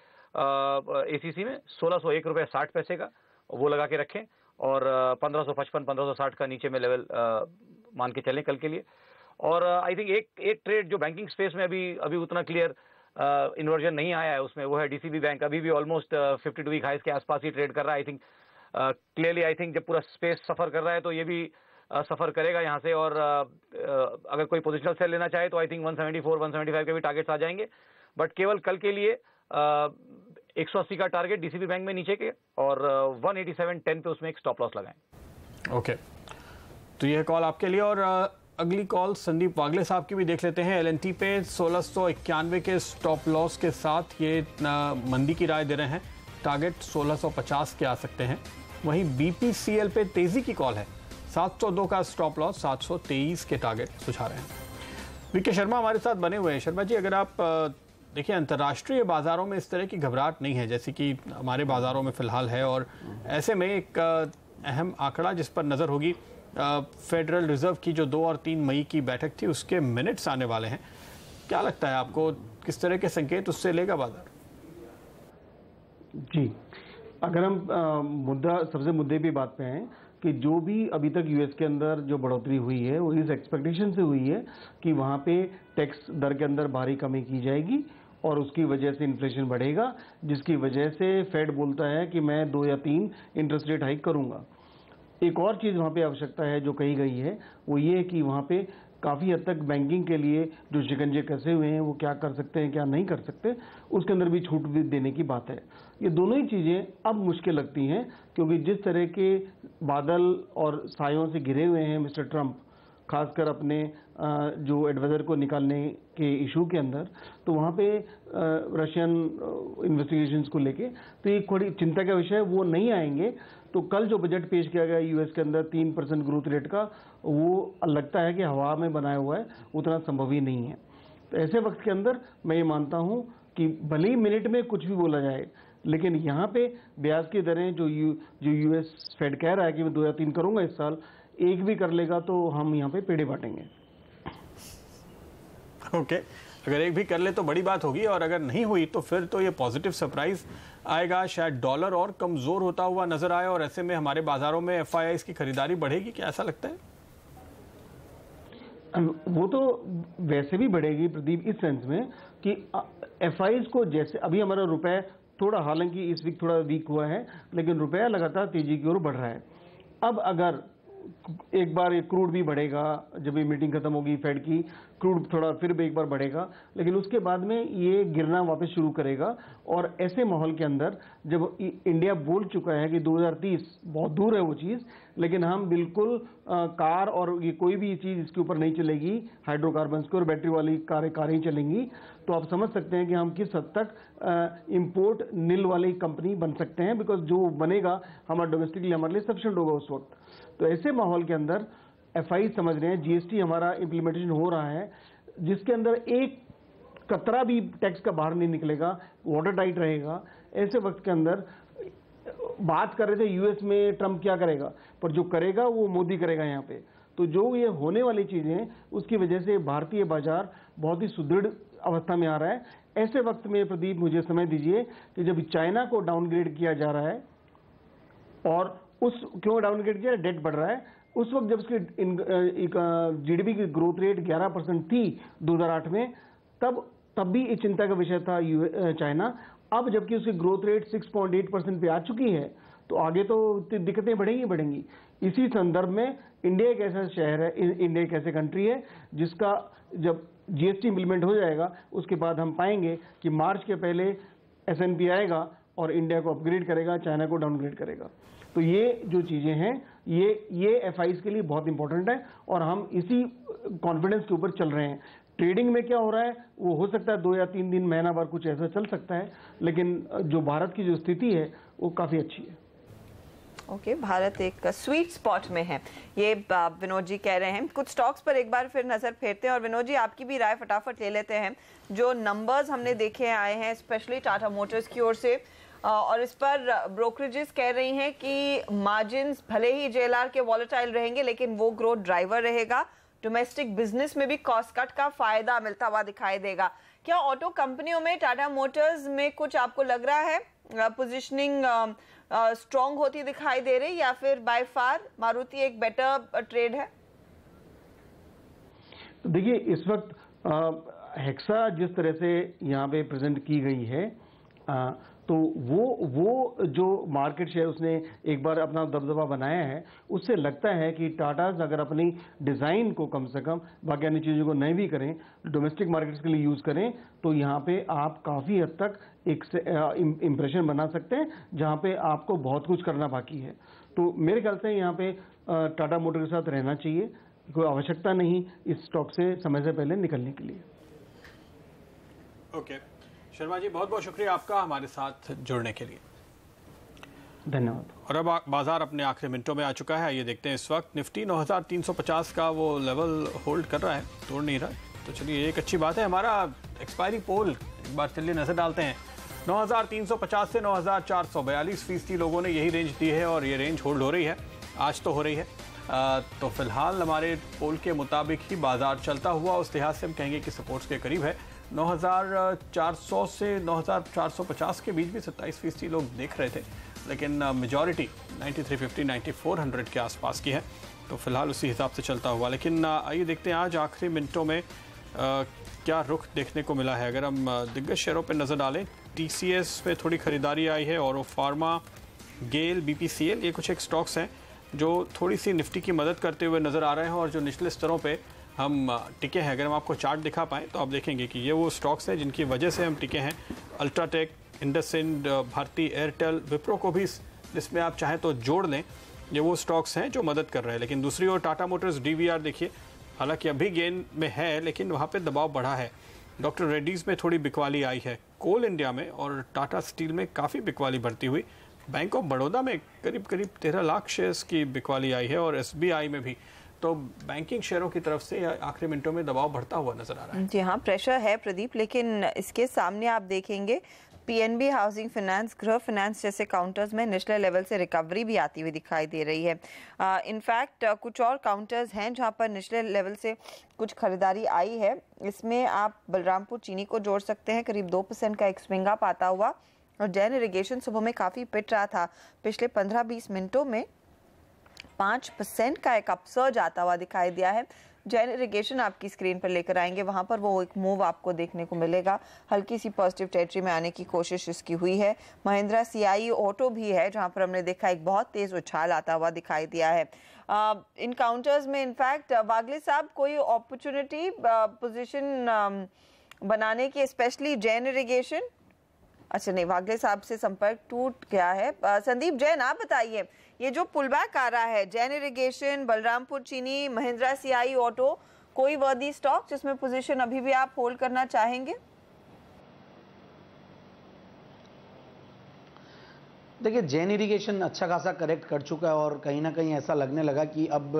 ACC में 1601 रुपये 60 पैसे का, वो लगा के रखें और 1555, 1560 का नीचे में लेवल मान के चलें कल के लिए। और आई थिंक एक ट्रेड जो बैंकिंग स्पेस में अभी उतना क्लियर इन्वर्जन नहीं आया है उसमें, वो है DCB बैंक। अभी भी ऑलमोस्ट 52 वीक हाइस के आसपास ही ट्रेड कर रहा है। आई थिंक क्लियरली आई थिंक जब पूरा स्पेस सफर कर रहा है तो ये भी सफर करेगा यहाँ से। और अगर कोई पोजिशनल सेल लेना चाहे तो आई थिंक 174, 175 के भी टारगेट्स आ जाएंगे। बट केवल कल के लिए 180 का टारगेट DCB बैंक में नीचे के और 187.10 पे उसमें एक स्टॉप लॉस लगाएं। ओके, तो यह कॉल आपके लिए। और अगली कॉल संदीप वागले साहब की भी देख लेते हैं। LNT पे 1691 के स्टॉप लॉस के साथ ये मंदी की राय दे रहे हैं, टारगेट 1650 के आ सकते हैं। वहीं BPCL पे तेजी की कॉल है, 702 का स्टॉप लॉस, 723 के टारगेट सुझा रहे हैं। वीके शर्मा हमारे साथ बने हुए हैं। शर्मा जी, अगर आप देखिए अंतर्राष्ट्रीय बाजारों में इस तरह की घबराहट नहीं है जैसे कि हमारे बाजारों में फिलहाल है, और ऐसे में एक अहम आंकड़ा जिस पर नजर होगी फेडरल रिजर्व की जो 2 और 3 मई की बैठक थी उसके मिनट्स आने वाले हैं। क्या लगता है आपको, किस तरह के संकेत उससे लेगा बाजार? जी, अगर हम सबसे मुद्दे पे बात पे हैं कि जो भी अभी तक यूएस के अंदर जो बढ़ोतरी हुई है वो इस एक्सपेक्टेशन से हुई है कि वहाँ पे टैक्स दर के अंदर भारी कमी की जाएगी और उसकी वजह से इन्फ्लेशन बढ़ेगा, जिसकी वजह से फेड बोलता है कि मैं 2 या 3 इंटरेस्ट रेट हाइक करूंगा। एक और चीज़ वहाँ पे आवश्यकता है जो कही गई है वो ये है कि वहाँ पे काफ़ी हद तक बैंकिंग के लिए जो शिकंजे कसे हुए हैं वो क्या कर सकते हैं क्या नहीं कर सकते, उसके अंदर भी छूट भी देने की बात है। ये दोनों ही चीज़ें अब मुश्किल लगती हैं क्योंकि जिस तरह के बादल और सायों से घिरे हुए हैं मिस्टर ट्रंप, खासकर अपने जो एडवाइजर को निकालने के इशू के अंदर, तो वहाँ पे रशियन इन्वेस्टिगेशंस को लेके तो ये थोड़ी चिंता का विषय है, वो नहीं आएंगे। तो कल जो बजट पेश किया गया यूएस के अंदर 3% ग्रोथ रेट का, वो लगता है कि हवा में बनाया हुआ है, उतना संभव ही नहीं है। तो ऐसे वक्त के अंदर मैं ये मानता हूँ कि भले ही मिनट में कुछ भी बोला जाए, लेकिन यहाँ पे ब्याज की दरें जो यूएस फेड कह रहा है कि मैं 2 या 3 करूंगा इस साल, एक भी कर लेगा तो हम यहाँ पे पेड़े बांटेंगे। ओके, अगर एक भी कर ले तो बड़ी बात होगी, और अगर नहीं हुई तो फिर तो ये पॉजिटिव सरप्राइज आएगा, शायद डॉलर और कमजोर होता हुआ नजर आए और ऐसे में हमारे बाजारों में एफआईआईज़ की खरीदारी बढ़ेगी। क्या ऐसा लगता है? वो तो वैसे भी बढ़ेगी प्रदीप, इस सेंस में कि एफआईआईज़ को जैसे अभी हमारा रुपए थोड़ा, हालांकि इस वीक थोड़ा वीक हुआ है, लेकिन रुपया लगातार तेजी की ओर बढ़ रहा है। अब अगर एक बार ये क्रूड भी बढ़ेगा, जब ये मीटिंग खत्म होगी फेड की, क्रूड थोड़ा फिर भी एक बार बढ़ेगा, लेकिन उसके बाद में ये गिरना वापस शुरू करेगा। और ऐसे माहौल के अंदर जब इंडिया बोल चुका है कि 2030 बहुत दूर है वो चीज़, लेकिन हम बिल्कुल कार और ये कोई भी चीज़ इसके ऊपर नहीं चलेगी, हाइड्रोकार्बन की और बैटरी वाली कारें ही चलेंगी, तो आप समझ सकते हैं कि हम किस हद तक इंपोर्ट नील वाली कंपनी बन सकते हैं, बिकॉज जो बनेगा हमारा डोमेस्टिकली हमारे लिए सफिशिएंट होगा उस वक्त। तो ऐसे माहौल के अंदर एफआई समझ रहे हैं, जीएसटी हमारा इम्प्लीमेंटेशन हो रहा है, जिसके अंदर एक कतरा भी टैक्स का बाहर नहीं निकलेगा, वाटर टाइट रहेगा। ऐसे वक्त के अंदर बात कर रहे थे यूएस में ट्रंप क्या करेगा, पर जो करेगा वो मोदी करेगा यहाँ पे। तो जो ये होने वाली चीजें, उसकी वजह से भारतीय बाजार बहुत ही सुदृढ़ अवस्था में आ रहा है। ऐसे वक्त में प्रदीप मुझे समय दीजिए कि जब चाइना को डाउनग्रेड किया जा रहा है, और उस क्यों डाउनग्रेड किया, डेट बढ़ रहा है, उस वक्त जब उसकी जीडीपी की ग्रोथ रेट 11% थी 2008 में, तब भी इस चिंता का विषय था चाइना। अब जबकि उसकी ग्रोथ रेट 6.8% पे आ चुकी है, तो आगे तो दिक्कतें बढ़ेंगी। इसी संदर्भ में इंडिया एक ऐसा शहर है, इंडिया एक ऐसी कंट्री है जिसका जब जीएसटी इंप्लीमेंट हो जाएगा, उसके बाद हम पाएंगे कि मार्च के पहले एसएनपी आएगा और इंडिया को अपग्रेड करेगा, चाइना को डाउनग्रेड करेगा। तो ये जो चीजें हैं, ये एफआईआईज़ के लिए बहुत इंपॉर्टेंट है, और हम इसी कॉन्फिडेंस के ऊपर चल रहे हैं। ट्रेडिंग में क्या हो रहा है वो हो सकता है 2 या 3 दिन, महीना भर कुछ ऐसा चल सकता है, लेकिन जो भारत की जो स्थिति है वो काफी अच्छी है। ओके, भारत एक स्वीट स्पॉट में है, ये विनोद जी कह रहे हैं। कुछ स्टॉक्स पर एक बार फिर नजर फेरते हैं, और विनोद जी आपकी भी राय फटाफट ले लेते हैं। जो नंबर्स हमने देखे आए हैं स्पेशली टाटा मोटर्स की ओर से, और इस पर ब्रोकरेजेस कह रही हैं कि मार्जिन्स भले ही जेएलआर के वॉलेटाइल रहेंगे, लेकिन वो ग्रोथ ड्राइवर रहेगा। डोमेस्टिक बिजनेस में भी कॉस्ट कट का फायदा मिलता हुआ दिखाई देगा। क्या ऑटो कंपनियों में टाटा मोटर्स में कुछ आपको लग रहा है पोजीशनिंग स्ट्रॉन्ग होती दिखाई दे रही, या फिर बाय फार मारुति एक बेटर ट्रेड है? देखिए, इस वक्त हेक्सा जिस तरह से यहाँ पे प्रेजेंट की गई है, तो वो जो मार्केट शेयर उसने एक बार अपना दबदबा बनाया है, उससे लगता है कि टाटाज अगर अपनी डिज़ाइन को कम से कम बाकी अन्य चीज़ों को नए भी करें, डोमेस्टिक मार्केट्स के लिए यूज़ करें, तो यहाँ पे आप काफ़ी हद तक एक इम्प्रेशन बना सकते हैं, जहाँ पे आपको बहुत कुछ करना बाकी है। तो मेरे ख्याल से यहाँ पे टाटा मोटर के साथ रहना चाहिए, कोई आवश्यकता नहीं इस स्टॉक से समय से पहले निकलने के लिए। ओके, शर्मा जी बहुत बहुत शुक्रिया आपका हमारे साथ जुड़ने के लिए। धन्यवाद। और अब बाजार अपने आखिरी मिनटों में आ चुका है। ये देखते हैं इस वक्त निफ्टी 9350 का वो लेवल होल्ड कर रहा है, तोड़ नहीं रहा है। तो चलिए एक अच्छी बात है। हमारा एक्सपायरी पोल एक बार चलिए नजर डालते हैं। 9,350 से 9,442% लोगों ने यही रेंज दी है और ये रेंज होल्ड हो रही है, आज तो हो रही है। तो फिलहाल हमारे पोल के मुताबिक ही बाजार चलता हुआ उस लिहाज से हम कहेंगे कि सपोर्ट्स के करीब है। 9,400 से 9,450 के बीच भी 27% लोग देख रहे थे, लेकिन मेजॉरिटी 9350, 9400 के आसपास की है। तो फिलहाल उसी हिसाब से चलता हुआ। लेकिन आइए देखते हैं आज आखिरी मिनटों में क्या रुख देखने को मिला है। अगर हम दिग्गज शेयरों पर नज़र डालें, TCS पे थोड़ी खरीदारी आई है और फार्मा, गेल, BPCL, ये कुछ एक स्टॉक्स हैं जो थोड़ी सी निफ्टी की मदद करते हुए नज़र आ रहे हैं और जो निचले स्तरों पे हम टिके हैं। अगर हम आपको चार्ट दिखा पाएँ तो आप देखेंगे कि ये वो स्टॉक्स हैं जिनकी वजह से हम टिके हैं। अल्ट्राटेक, इंडसइंड, भारती एयरटेल, विप्रो को भी इसमें आप चाहें तो जोड़ लें। ये वो स्टॉक्स हैं जो मदद कर रहे हैं। लेकिन दूसरी ओर टाटा मोटर्स, DVR देखिए, हालांकि अभी गेन में है लेकिन वहाँ पे दबाव बढ़ा है। डॉक्टर रेड्डीज़ में थोड़ी बिकवाली आई है। कोल इंडिया में और टाटा स्टील में काफ़ी बिकवाली बढ़ती हुई। बैंक ऑफ बड़ौदा में करीब 13 लाख शेयर्स की बिकवाली आई है और SBI में भी। तो बैंकिंग शेयरों की तरफ से आखिरी मिनटों में दबाव बढ़ता हुआ नजर आ रहा है। जी हाँ, प्रेशर है प्रदीप, लेकिन इसके सामने आप देखेंगे PNB, हाउसिंग फाइनेंस, गृह फाइनेंस जैसे काउंटर्स में निचले लेवल से रिकवरी भी आती हुई दिखाई दे रही है। इनफैक्ट कुछ और काउंटर्स हैं जहां पर निचले लेवल से कुछ खरीदारी आई है। इसमें आप बलरामपुर चीनी को जोड़ सकते हैं, करीब 2% का एक स्विंग अप आता हुआ। और जैन इरिगेशन सुबह में काफ़ी पिट रहा था, पिछले 15-20 मिनटों में 5% का एक अपसर्ज आता हुआ दिखाई दिया है। जैन इरिगेशन आपकी स्क्रीन पर लेकर आएंगे, वहां पर वो एक मूव आपको देखने को मिलेगा। हल्की सी पॉजिटिव टेरिटरी में आने की कोशिश इसकी हुई है। महिंद्रा CI ऑटो भी है जहां पर हमने देखा एक बहुत तेज उछाल आता हुआ दिखाई दिया है। इन काउंटर्स में इनफैक्ट वागले साहब कोई अपॉर्चुनिटी पोजीशन बनाने की, स्पेशली जैन इरिगेशन? अच्छा नहीं, वागले साहब से संपर्क टूट गया है। संदीप जैन, आप बताइए, ये जो पुलबैक आ रहा है, जैन इरिगेशन, बलरामपुर चीनी, महिंद्रा CI ऑटो, कोई वर्दी स्टॉक जिसमें पोजीशन अभी भी आप होल्ड करना चाहेंगे? देखिए, जैन इरिगेशन अच्छा खासा करेक्ट कर चुका है और कहीं ना कहीं ऐसा लगने लगा कि अब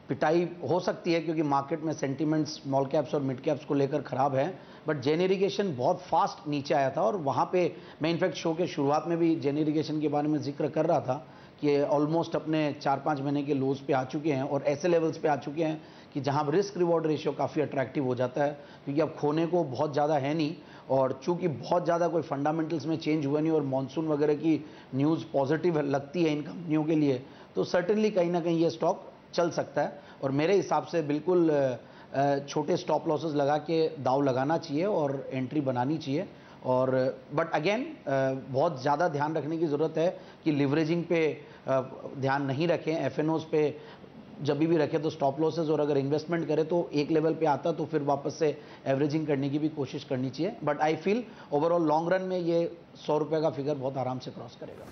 पिटाई हो सकती है, क्योंकि मार्केट में सेंटीमेंट्स स्मॉल कैप्स और मिड कैप्स को लेकर खराब है। बट जैन इरिगेशन बहुत फास्ट नीचे आया था और वहाँ पे मैं इनफैक्ट शो के शुरुआत में भी जैन इरिगेशन के बारे में जिक्र कर रहा था कि ऑलमोस्ट अपने 4-5 महीने के लोज पे आ चुके हैं और ऐसे लेवल्स पे आ चुके हैं कि जहाँ रिस्क रिवॉर्ड रेशियो काफ़ी अट्रैक्टिव हो जाता है, क्योंकि अब खोने को बहुत ज़्यादा है नहीं और चूंकि बहुत ज़्यादा कोई फंडामेंटल्स में चेंज हुआ नहीं और मॉनसून वगैरह की न्यूज़ पॉजिटिव लगती है इन कंपनियों के लिए, तो सर्टेनली कहीं ना कहीं ये स्टॉक चल सकता है। और मेरे हिसाब से बिल्कुल छोटे स्टॉप लॉसेस लगा के दाव लगाना चाहिए और एंट्री बनानी चाहिए। और बट अगेन बहुत ज़्यादा ध्यान रखने की ज़रूरत है कि लिवरेजिंग पे ध्यान नहीं रखें, FNOs पे जब भी रखें तो स्टॉप लॉसेस, और अगर इन्वेस्टमेंट करें तो एक लेवल पे आता तो फिर वापस से एवरेजिंग करने की भी कोशिश करनी चाहिए। But I feel overall long run में ये 100 रुपये का फिगर बहुत आराम से क्रॉस करेगा।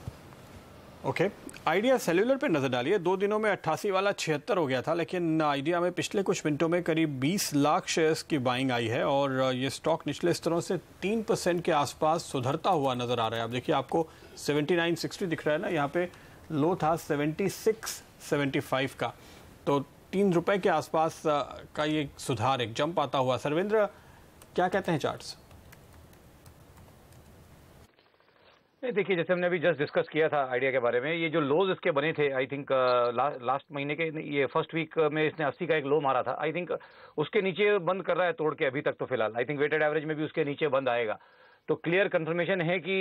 ओके, आइडिया सेल्यूलर पे नजर डालिए। 2 दिनों में 88 वाला 76 हो गया था, लेकिन आइडिया में पिछले कुछ मिनटों में करीब 20 लाख शेयर्स की बाइंग आई है और ये स्टॉक निचले स्तरों से 3% के आसपास सुधरता हुआ नजर आ रहा है। अब देखिए, आपको 79.60 दिख रहा है ना, यहाँ पे लो था 76.75 का, तो 3 रुपए के आसपास का ये सुधार, एक जंप आता हुआ। सर्वेंद्र, क्या कहते हैं चार्ट्स? देखिए, जैसे हमने अभी जस्ट डिस्कस किया था आइडिया के बारे में, ये जो लोज इसके बने थे, आई थिंक लास्ट महीने के ये फर्स्ट वीक में इसने 80 का एक लो मारा था। आई थिंक उसके नीचे बंद कर रहा है तोड़ के अभी तक तो फिलहाल। आई थिंक वेटेड एवरेज में भी उसके नीचे बंद आएगा, तो क्लियर कंफर्मेशन है कि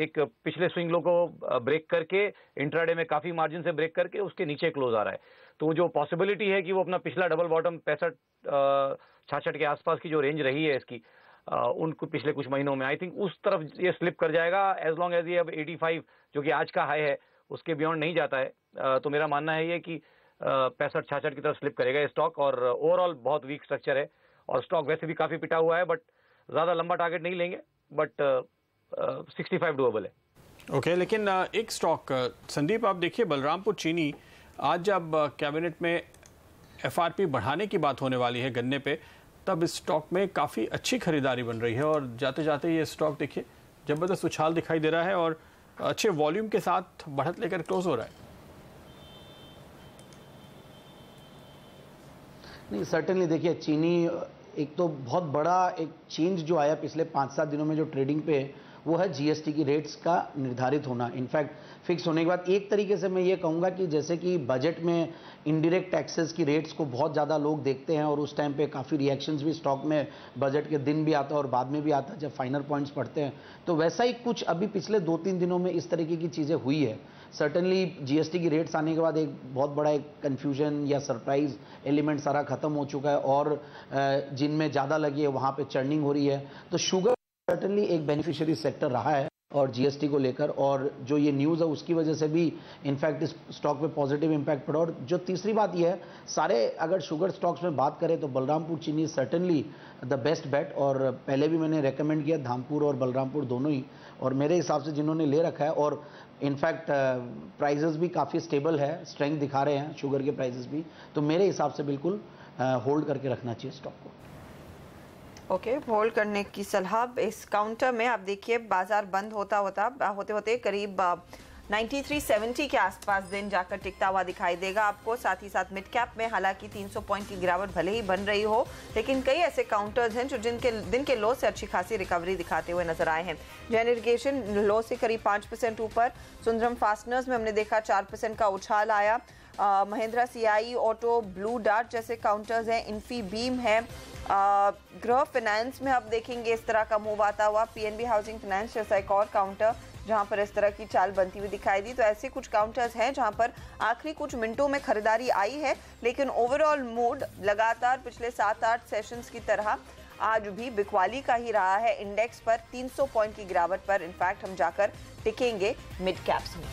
एक पिछले स्विंग लो को ब्रेक करके इंट्राडे में काफी मार्जिन से ब्रेक करके उसके नीचे क्लोज आ रहा है। तो जो पॉसिबिलिटी है कि वो अपना पिछला डबल बॉटम 65-66 के आसपास की जो रेंज रही है इसकी, उनको पिछले कुछ महीनों में, आई थिंक उस तरफ ये स्लिप कर जाएगा एज लॉन्ग एज ये अब 85 जो कि आज का हाई है उसके बियॉन्ड नहीं जाता है। तो मेरा मानना है ये कि 65-66 की तरफ स्लिप करेगा ये स्टॉक। और ओवरऑल बहुत वीक स्ट्रक्चर है और स्टॉक वैसे भी काफी पिटा हुआ है, बट ज्यादा लंबा टारगेट नहीं लेंगे, बट 65 डूएबल है। ओके, लेकिन एक स्टॉक संदीप, आप देखिए बलरामपुर चीनी, आज जब कैबिनेट में FRP बढ़ाने की बात होने वाली है गन्ने पे, तब इस स्टॉक में काफ़ी अच्छी खरीदारी बन रही है और जाते जाते ये स्टॉक देखिए जबरदस्त उछाल दिखाई दे रहा है और अच्छे वॉल्यूम के साथ बढ़त लेकर क्लोज हो रहा है। नहीं, सर्टेनली देखिए, चीनी एक तो बहुत बड़ा एक चेंज जो आया पिछले 5-7 दिनों में जो ट्रेडिंग पे, वो है जीएसटी की रेट्स का निर्धारित होना। इनफैक्ट फिक्स होने के बाद एक तरीके से मैं ये कहूँगा कि जैसे कि बजट में इनडायरेक्ट टैक्सेस की रेट्स को बहुत ज़्यादा लोग देखते हैं और उस टाइम पे काफ़ी रिएक्शंस भी स्टॉक में बजट के दिन भी आता है और बाद में भी आता है जब फाइनल पॉइंट्स पढ़ते हैं, तो वैसा ही कुछ अभी पिछले 2-3 दिनों में इस तरीके की चीज़ें हुई है। सर्टनली जीएसटी की रेट्स आने के बाद एक बहुत बड़ा एक कन्फ्यूजन या सरप्राइज एलिमेंट सारा खत्म हो चुका है और जिनमें ज़्यादा लगी है वहाँ पे चर्निंग हो रही है। तो शुगर सर्टनली एक बेनिफिशियरी सेक्टर रहा है और जीएसटी को लेकर, और जो ये न्यूज़ है उसकी वजह से भी इनफैक्ट इस स्टॉक पे पॉजिटिव इंपैक्ट पड़ा। और जो तीसरी बात ये है, सारे अगर शुगर स्टॉक्स में बात करें तो बलरामपुर चीनी सर्टनली द बेस्ट बेट, और पहले भी मैंने रेकमेंड किया धामपुर और बलरामपुर दोनों ही, और मेरे हिसाब से जिन्होंने ले रखा है और इनफैक्ट प्राइजेस भी काफ़ी स्टेबल है, स्ट्रेंथ दिखा रहे हैं शुगर के प्राइजेस भी, तो मेरे हिसाब से बिल्कुल होल्ड करके रखना चाहिए स्टॉक को। ओके, होल्ड करने की सलाह। इस काउंटर में आप देखिए बाजार बंद होते करीब 9370 के आसपास दिन जाकर टिकता हुआ दिखाई देगा आपको। साथ ही साथ मिड कैप में हालांकि 300 पॉइंट की गिरावट भले ही बन रही हो, लेकिन कई ऐसे काउंटर्स हैं जो जिनके दिन के लो से अच्छी खासी रिकवरी दिखाते हुए नजर आए हैं। जैन इरिगेशन लो से करीब 5% ऊपर, सुंदरम फास्टनर्स में हमने देखा 4% का उछाल आया। Mahindra CI auto, blue dart जैसे काउंटर्स हैं, इन्फी बीम है। गृह फाइनेंस में आप देखेंगे इस तरह का मूव आता हुआ। पीएनबी हाउसिंग फाइनेंस जैसा एक और काउंटर जहां पर इस तरह की चाल बनती हुई दिखाई दी। तो ऐसे कुछ काउंटर्स हैं जहां पर आखिरी कुछ मिनटों में खरीदारी आई है, लेकिन ओवरऑल मूड लगातार पिछले 7-8 सेशंस की तरह आज भी बिकवाली का ही रहा है। इंडेक्स पर 300 पॉइंट की गिरावट पर इनफैक्ट हम जाकर टिकेंगे मिड कैप्स में।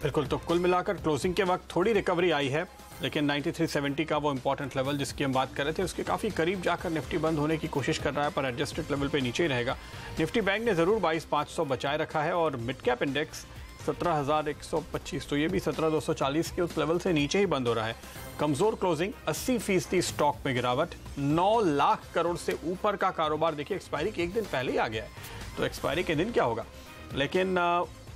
बिल्कुल, तो कुल मिलाकर क्लोजिंग के वक्त थोड़ी रिकवरी आई है, लेकिन 9370 का वो इंपॉर्टेंट लेवल जिसकी हम बात कर रहे थे उसके काफ़ी करीब जाकर निफ्टी बंद होने की कोशिश कर रहा है, पर एडजस्टेड लेवल पे नीचे ही रहेगा। निफ्टी बैंक ने ज़रूर 22,500 बचाए रखा है और मिड कैप इंडेक्स 17,125, तो ये भी 17,240 के उस लेवल से नीचे ही बंद हो रहा है। कमज़ोर क्लोजिंग, 80% स्टॉक में गिरावट, 9 लाख करोड़ से ऊपर का कारोबार। देखिए एक्सपायरी के एक दिन पहले ही आ गया है, तो एक्सपायरी के दिन क्या होगा, लेकिन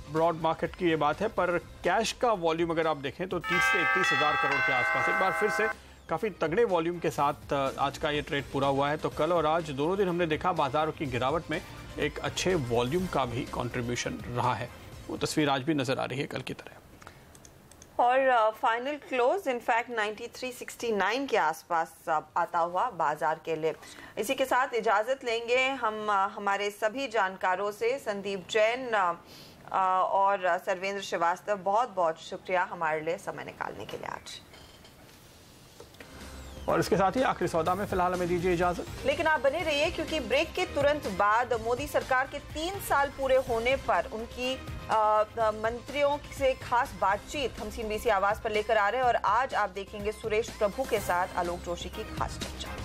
ब्रॉड मार्केट की ये बात है। पर कैश का वॉल्यूम अगर आप देखें तो 30 से 31 हज़ार करोड़ के आसपास एक बार फिर से काफ़ी तगड़े वॉल्यूम के साथ आज का ये ट्रेड पूरा हुआ है। तो कल और आज दोनों दिन हमने देखा बाजार की गिरावट में एक अच्छे वॉल्यूम का भी कंट्रीब्यूशन रहा है। वो तस्वीर आज भी नज़र आ रही है कल की तरह। और फाइनल क्लोज इनफैक्ट 9369 के आसपास आता हुआ बाजार के लिए। इसी के साथ इजाज़त लेंगे हम हमारे सभी जानकारों से। संदीप जैन और सर्वेंद्र श्रीवास्तव, बहुत बहुत शुक्रिया हमारे लिए समय निकालने के लिए आज। और इसके साथ ही आखिरी सौदा में फिलहाल हमें दीजिए इजाजत, लेकिन आप बने रहिए क्योंकि ब्रेक के तुरंत बाद मोदी सरकार के 3 साल पूरे होने पर उनकी मंत्रियों से खास बातचीत हम CNBC आवाज पर लेकर आ रहे हैं। और आज आप देखेंगे सुरेश प्रभु के साथ आलोक जोशी की खास चर्चा।